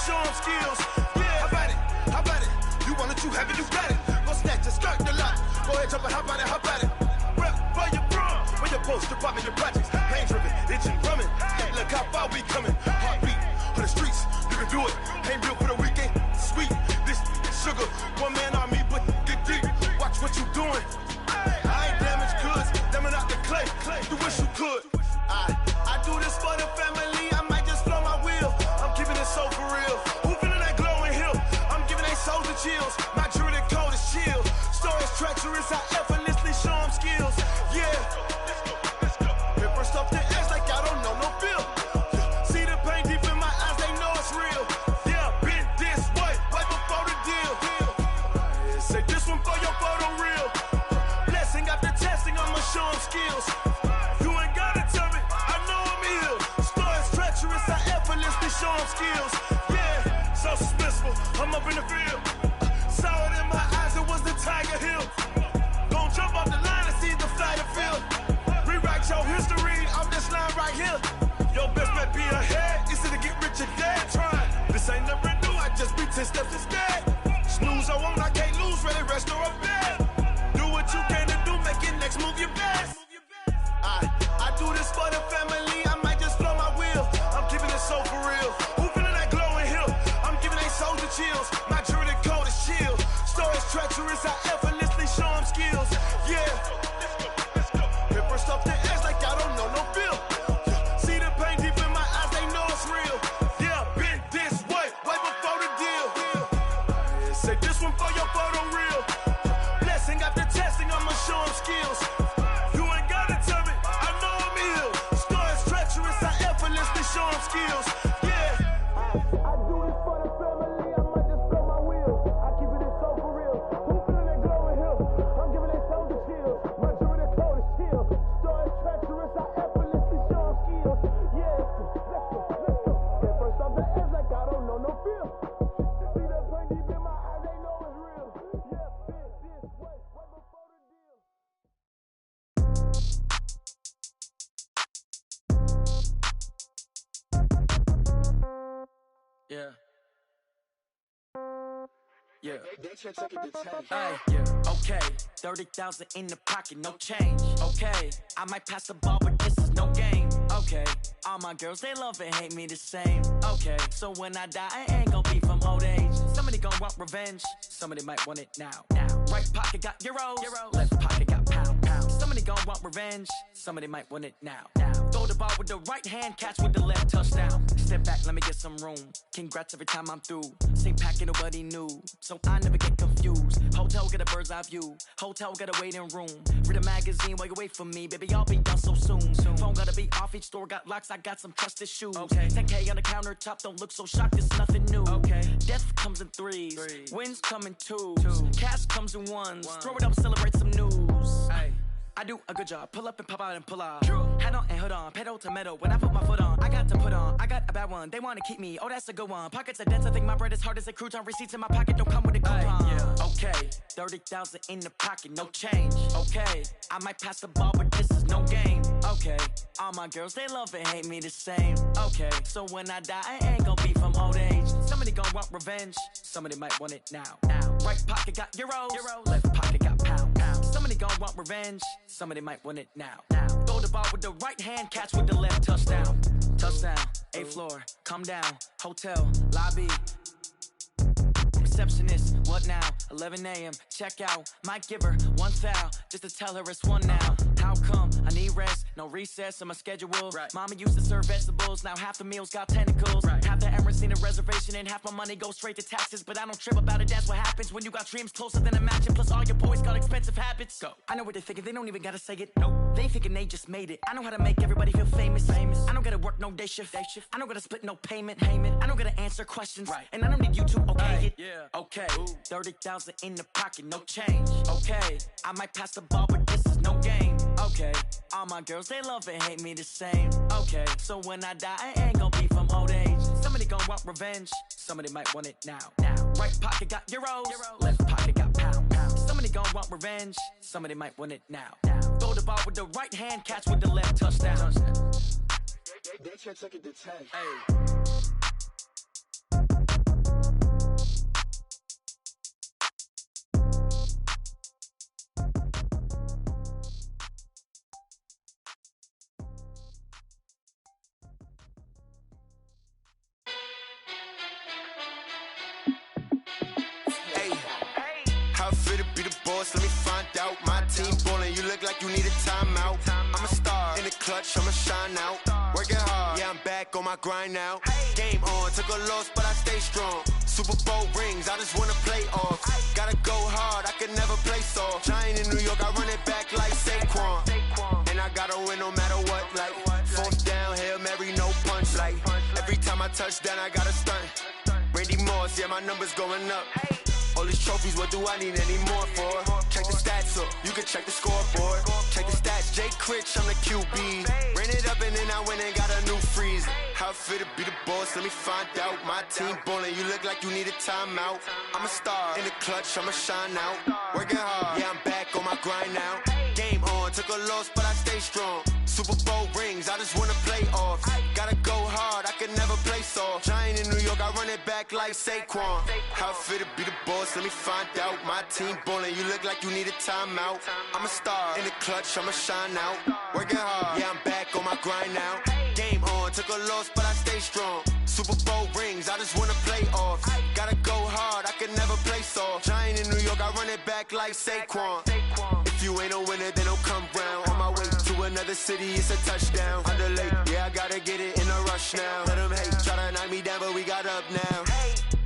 Show them skills. Yeah, how about it? You want it, you have it, you got it. Go snatch your skirt, the lot. Go ahead, jump it, how about it? Rep for your bra. When your post, department, your projects. Pain driven, itching, drumming. Hey, look how far we coming. Heartbeat on the streets, you can do it. Ain't real for the weekend. Sweet, this sugar. One man army, but get deep. Watch what you doing. I ain't damaged goods, damn out the clay. You wish you could. I do this for the family. I might just blow my wheel. I'm keeping it so for real. Who feeling that glowing hill? I'm giving they soldier chills. My jewelry coat is chill. Stories treacherous, I effortlessly show them skills. Yeah, so suspenseful. I'm up in the field. Saw it in my eyes, it was the Tiger Hill. Gon' jump off the line and see the fly the field. Rewrite your history off this line right here. Your best bet be ahead, easy to get rich or dead. Try. This ain't never new, I just be 10 steps instead. Snooze, I won't, I can't lose, ready, rest or a bed. Do what you can to do, make your next move your best. I do this for the family, I might just blow my wheel. I'm keeping it so for real. Who feeling that glowing hill? I'm giving they soldier chills. My jewelry code is chill. Stories treacherous, I effortlessly show them skills. Yeah. Hit first off the edge like I don't know no feel. See the pain deep in my eyes, they know it's real. Yeah, been this way before the deal. Say this one for your photo reel. Blessing after testing, I'ma show them skills. You ain't gotta tell me, I know I'm ill. Stories treacherous, I effortlessly show them skills. Yeah. I do this for the family, I might just blow my wheel. I keep it so for real. Who feeling that glowing hill? I'm giving they soldier chills. My jewelry code is chill. Stories treacherous, I effortlessly show them skills. Yeah, let's go. Get first off the edge like I don't know no feel. See that pain deep in my eyes, they know it's real. Yeah, been this way before the deal. Yeah. Yeah. Hey, yeah. Okay. 30,000 in the pocket, no change. Okay. I might pass the ball, but this is no game. Okay. All my girls, they love and hate me the same. Okay. So when I die, I ain't gon' be from old age. Somebody gon' want revenge. Somebody might want it now. Right pocket got euros. Left pocket got pound. Somebody gon' want revenge. Somebody might want it now. Throw the ball with the right hand, catch with the left, touchdown. Step back, let me get some room. Congrats every time I'm through. Same packet, nobody knew. So I never get confused. Hotel get a bird's eye view. Hotel got a waiting room. Read a magazine while you wait for me. Baby, I'll be done so soon. Phone gotta be off, each store got locks. I got some trusted shoes. 10K on the countertop, don't look so shocked, it's nothing new. Death comes in threes. Wins come in twos. Cash comes in ones. Throw it up, celebrate some news. I do a good job. Pull up and pop out and pull out. Head on and hood on. Pedal to metal. When I put my foot on, I got to put on. I got a bad one. They want to keep me. Oh, that's a good one. Pockets are dense. I think my bread is hard as a crouton. Receipts in my pocket don't come with a coupon. Okay. 30,000 in the pocket. No change. Okay. I might pass the ball, but this is no game. Okay. All my girls, they love and hate me the same. Okay. So when I die, I ain't gon' be from old age. Somebody gon' want revenge. Somebody might want it now. Right pocket got euros. Left pocket got pound. Somebody gon' want revenge. Somebody might want it now. Throw the ball with the right hand, catch with the left, touchdown. Touchdown, 8th floor, come down, hotel, lobby. Receptionist, what now? 11 a.m., check out. Might give her one foul, just to tell her it's one now. How come? I need rest, no recess on my schedule. Mama used to serve vegetables, now half the meals got tentacles. Half the errands need a reservation and half my money goes straight to taxes. But I don't trip about it, that's what happens when you got dreams closer than a mansion. Plus all your boys got expensive habits. Go. I know what they're thinking, they don't even gotta say it. Nope. They thinking they just made it. I know how to make everybody feel famous. I don't gotta work no day shift. I don't gotta split no payment. I don't gotta answer questions. And I don't need you to okay it. Okay, 30,000 in the pocket, no change. Okay, I might pass the ball, but this is no game. Okay, all my girls, they love and hate me the same. Okay, so when I die, I ain't gon' be from old age. Somebody gon' want revenge. Somebody might want it now. Right pocket got euros. Left pocket got pound. Somebody gon' want revenge. Somebody might want it now. Throw the ball with the right hand, catch with the left, touchdown. They can't take it to 10. Let me find out. My team ballin', you look like you need a timeout. I'm a star in the clutch, I'ma shine out. Working hard, yeah, I'm back on my grind now. Game on, took a loss, but I stay strong. Super Bowl rings, I just wanna play off. Gotta go hard, I can never play soft. Giant in New York, I run it back like Saquon. And I gotta win no matter what, like 4th down, Hail Mary, no punch. Like every time I touch down, I gotta stunt. Randy Moss, yeah, my numbers going up. All these trophies, what do I need any more for? Check the stats up, you can check the scoreboard. Check the stats, Jay Critch, I'm the QB. Ran it up and then I went and got a new freezer. How fit to be the boss, let me find out. My team ballin', you look like you need a timeout. I'm a star, in the clutch, I'ma shine out. Working hard, yeah, I'm back on my grind now. Game on, took a loss, but I stay strong. Super Bowl rings, I just wanna play off. Gotta go hard, I can never play soft. Giant in New York, I run it back like Saquon. How fit to be the boss, let me find out. My team ballin', you look like you need a timeout. I'm a star, in the clutch, I'ma shine out. Working hard, yeah, I'm back on my grind now. Game on, took a loss, but I stay strong. Super Bowl rings, I just wanna play off. Gotta go hard, I can never play soft. Giant in New York, I run it back like Saquon. If you ain't a winner, then don't come round. On my way to another city, it's a touchdown. Underlay, yeah, I gotta get it in a rush now. Let them hate, try to knock me down, but we got up now.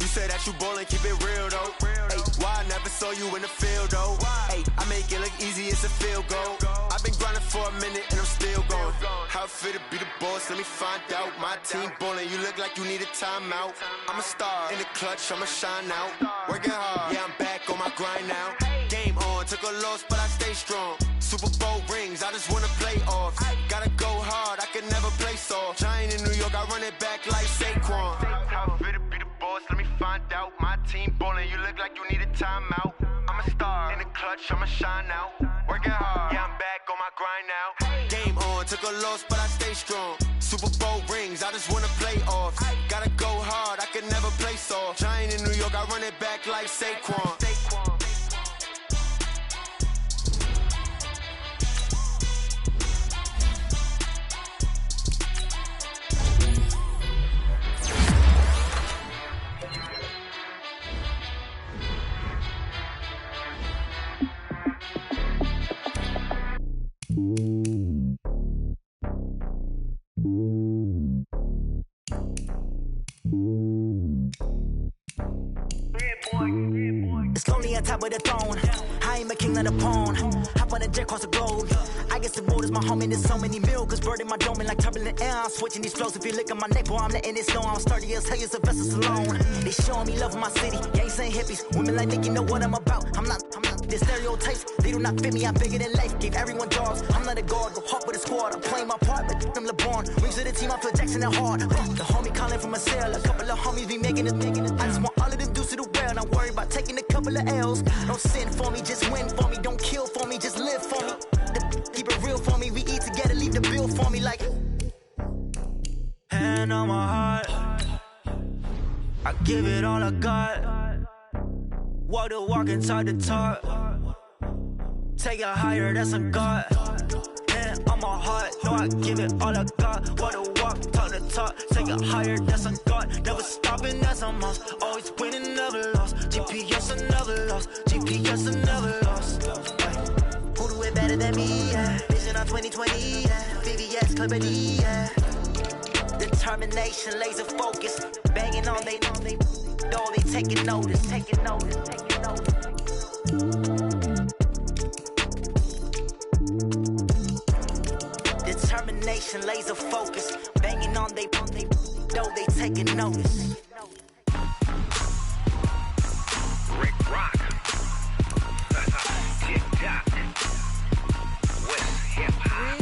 You say that you ballin', keep it real though. Hey, why I never saw you in the field though? Hey, I make it look easy, it's a field goal. I've been grinding for a minute and I'm still going. How fit to be the boss, let me find out. My team ballin', you look like you need a timeout. I'm a star, in the clutch, I'ma shine out. Working hard, yeah, I'm back on my grind now. Game on, took a loss, but I stay strong. Super Bowl rings, I just wanna play off. Gotta go hard, I can never play soft. Giant in New York, I run it back like Saquon. How fit to be the boss, let me find out. My team ballin', you look like you need a timeout. I'm a star, in the clutch, I'ma shine out. Working hard, yeah, I'm back on my grind now. Game on, took a loss, but I stay strong. Super Bowl rings, I just wanna play off. Gotta go hard, I can never play soft. Giant in New York, I run it back like Saquon. It's lonely on top of the throne. I ain't a king of the pawn. Hop on a jet across the globe. I guess the road is my home and there's so many miracles burning my dome and like turbulent air. I'm switching these flows. If you look at my neck, boy, I'm letting it snow. I'm sturdy as hell, it's a vessel alone. They showing me love in my city. Gangs ain't hippies. Women like Nick, you know what I'm about. I'm not the stereotypes. They do not fit me. I'm bigger than life. Gave everyone jobs. I'm not a guard. Go hard with a squad. I'm playing my part, but I'm LeBron. Rings to the team. I feel Jackson and hard. The homie calling from a cell. A couple of homies be making it. I just want all of them dudes to the well. Not worry about taking a couple of L's. Don't sin for me, just win for me. Don't kill for me, just live for me. Keep it real for me. We eat together, leave the bill for me like. Hand on my heart, I give it all I got. Walk the walk inside the talk. Take it higher, that's a God. Hand on my heart, no, I give it all I got. Walk the walk, talk the talk. Take it higher, that's a God. Never stopping, that's a must. Always winning, never lost. GPS, I never lost. GPS, I never lost. Who do it better than me? Yeah. Vision on 2020. Yeah. VVS, Clarity. Yeah. Determination, laser focus. Banging on they door, they taking notice. Taking notice. Taking notice. Determination, laser focus. Banging on they door, they taking notice. Rick Rock. TikTok. West Hip Hop.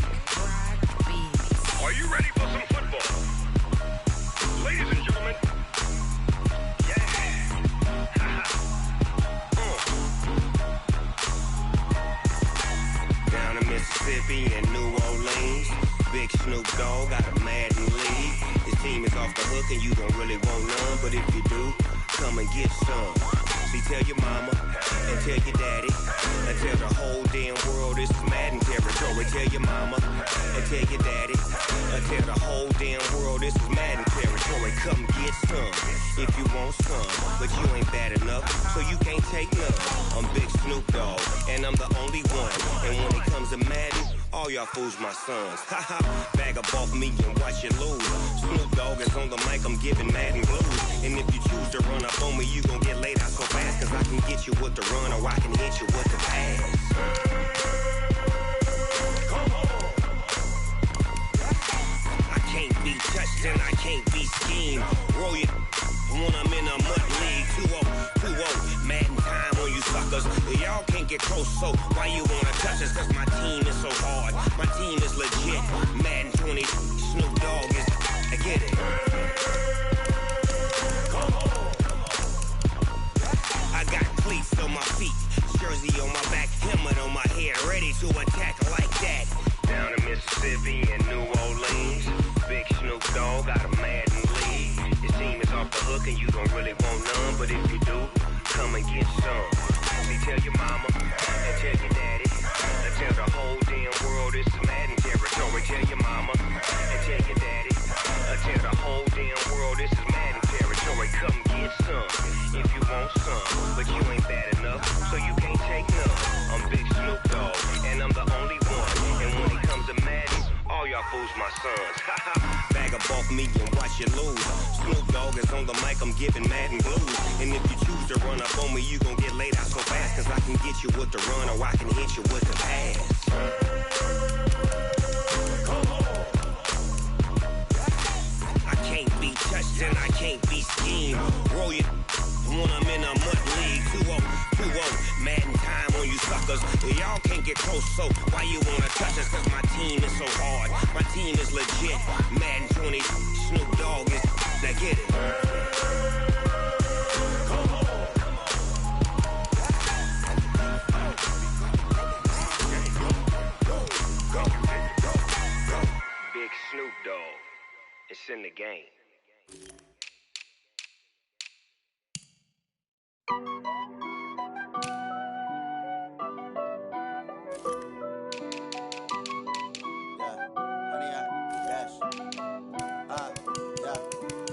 Are you ready for some football? Ladies and gentlemen. Yeah. Down in Mississippi and New Orleans. Big Snoop Dogg got a Madden league. His team is off the hook and you don't really want none. But if you do, come and get some. See, tell your mama and tell your daddy and tell the whole damn world this is Madden territory. Tell your mama and tell your daddy and tell the whole damn world this is Madden territory. Come get some if you want some, but you ain't bad enough, so you can't take none. I'm Big Snoop Dogg and I'm the only one. And when it comes to Madden, all y'all fools my sons. Haha, bag up off me and watch you lose. Snoop Dogg is on the mic, I'm giving Madden blues. And if you choose to run up on me, you gon' get laid out so fast. Cause I can get you with the run or I can hit you with the pass. Come on. I can't be touched and I can't be schemed. Roll you when I'm in a mud league. 2-0, Madden time on you suckers. Y'all can't get close, so why you wanna touch us? Cause my team is so hard. My team is legit. Madden 20, Snoop Dogg is get it. I got cleats on my feet, jersey on my back, helmet on my head, ready to attack like that. Down in Mississippi and New Orleans, Big Snoop Dogg got a Madden league. His team is off the hook and you don't really want none, but if you do, come and get some. See, tell your mama and tell your daddy, and tell the whole damn world it's Madden territory. Tell your mama and tell your daddy, and tell the whole damn world this is Madden territory. Come get some if you want some, but you ain't bad enough, so you can't take none. I'm Big Snoop Dogg, and I'm the only one. And when it comes to Madden, all y'all fools my sons. Bag up off me and watch you lose. Snoop Dogg is on the mic, I'm giving Madden blues. And if you choose to run up on me, you gon' get laid out so fast. Cause I can get you with the run or I can hit you with the pass. I can't be touched and I can't be schemed. Roll you when I'm in a mud league. 2-0, Madden time on you suckers. Y'all can't get close, so why you wanna touch us? Cause my team is so hard, my team is legit. Madden 20, Snoop Dogg is, now get it. Big Snoop Dogg, it's in the game.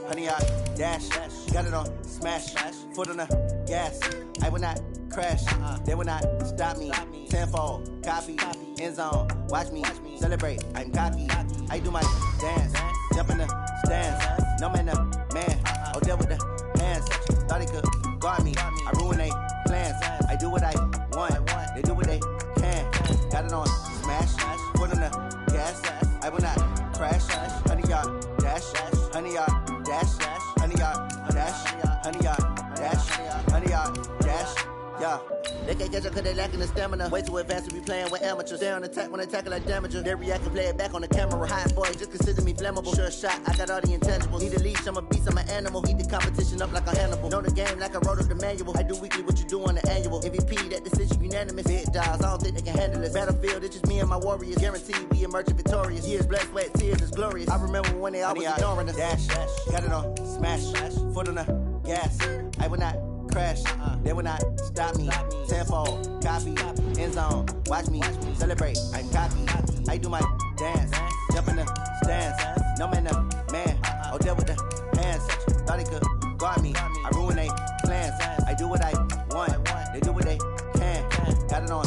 Honey, I dash, got it on smash, foot on the gas. I will not crash, they will not stop me. Tenfold, copy, end zone, watch me celebrate. I'm cocky, I do my dance, jump in the stands. No man, man, oh there with the hands. Thought he could guard me, I ruin they plans. I do what I want, they do what they can. Got it on smash, foot on the gas. I will not crash, honey, y'all dash, honey, y'all dash, honey, y'all dash, honey, y'all dash, honey, y'all dash, yeah. They can't catch up cause they lacking the stamina. Way too advanced to be playing with amateurs. Stay on attack when attacking like damager. They react and play it back on the camera. Hot boy, just consider me flammable. Sure shot, I got all the intangibles. Need a leash, I'm a beast, I'm an animal. Eat the competition up like a Hannibal. Know the game like I wrote up the manual. I do weekly what you do on the annual. MVP, that decision unanimous. Big dogs, I don't think they can handle this. Battlefield, it's just me and my warriors. Guaranteed we emerging victorious. Years, blood, sweat, tears is glorious. I remember when they always ignoring us. Dash, got it on smash, foot on the gas. I will not crash, they will not stop me. Tenfold, copy, end zone, watch me celebrate. I'm cocky, I do my dance, jump in the stands. No man, man, oh there with the hands. Thought he could guard me, I ruin they plans. I do what I want, they do what they can. Got it on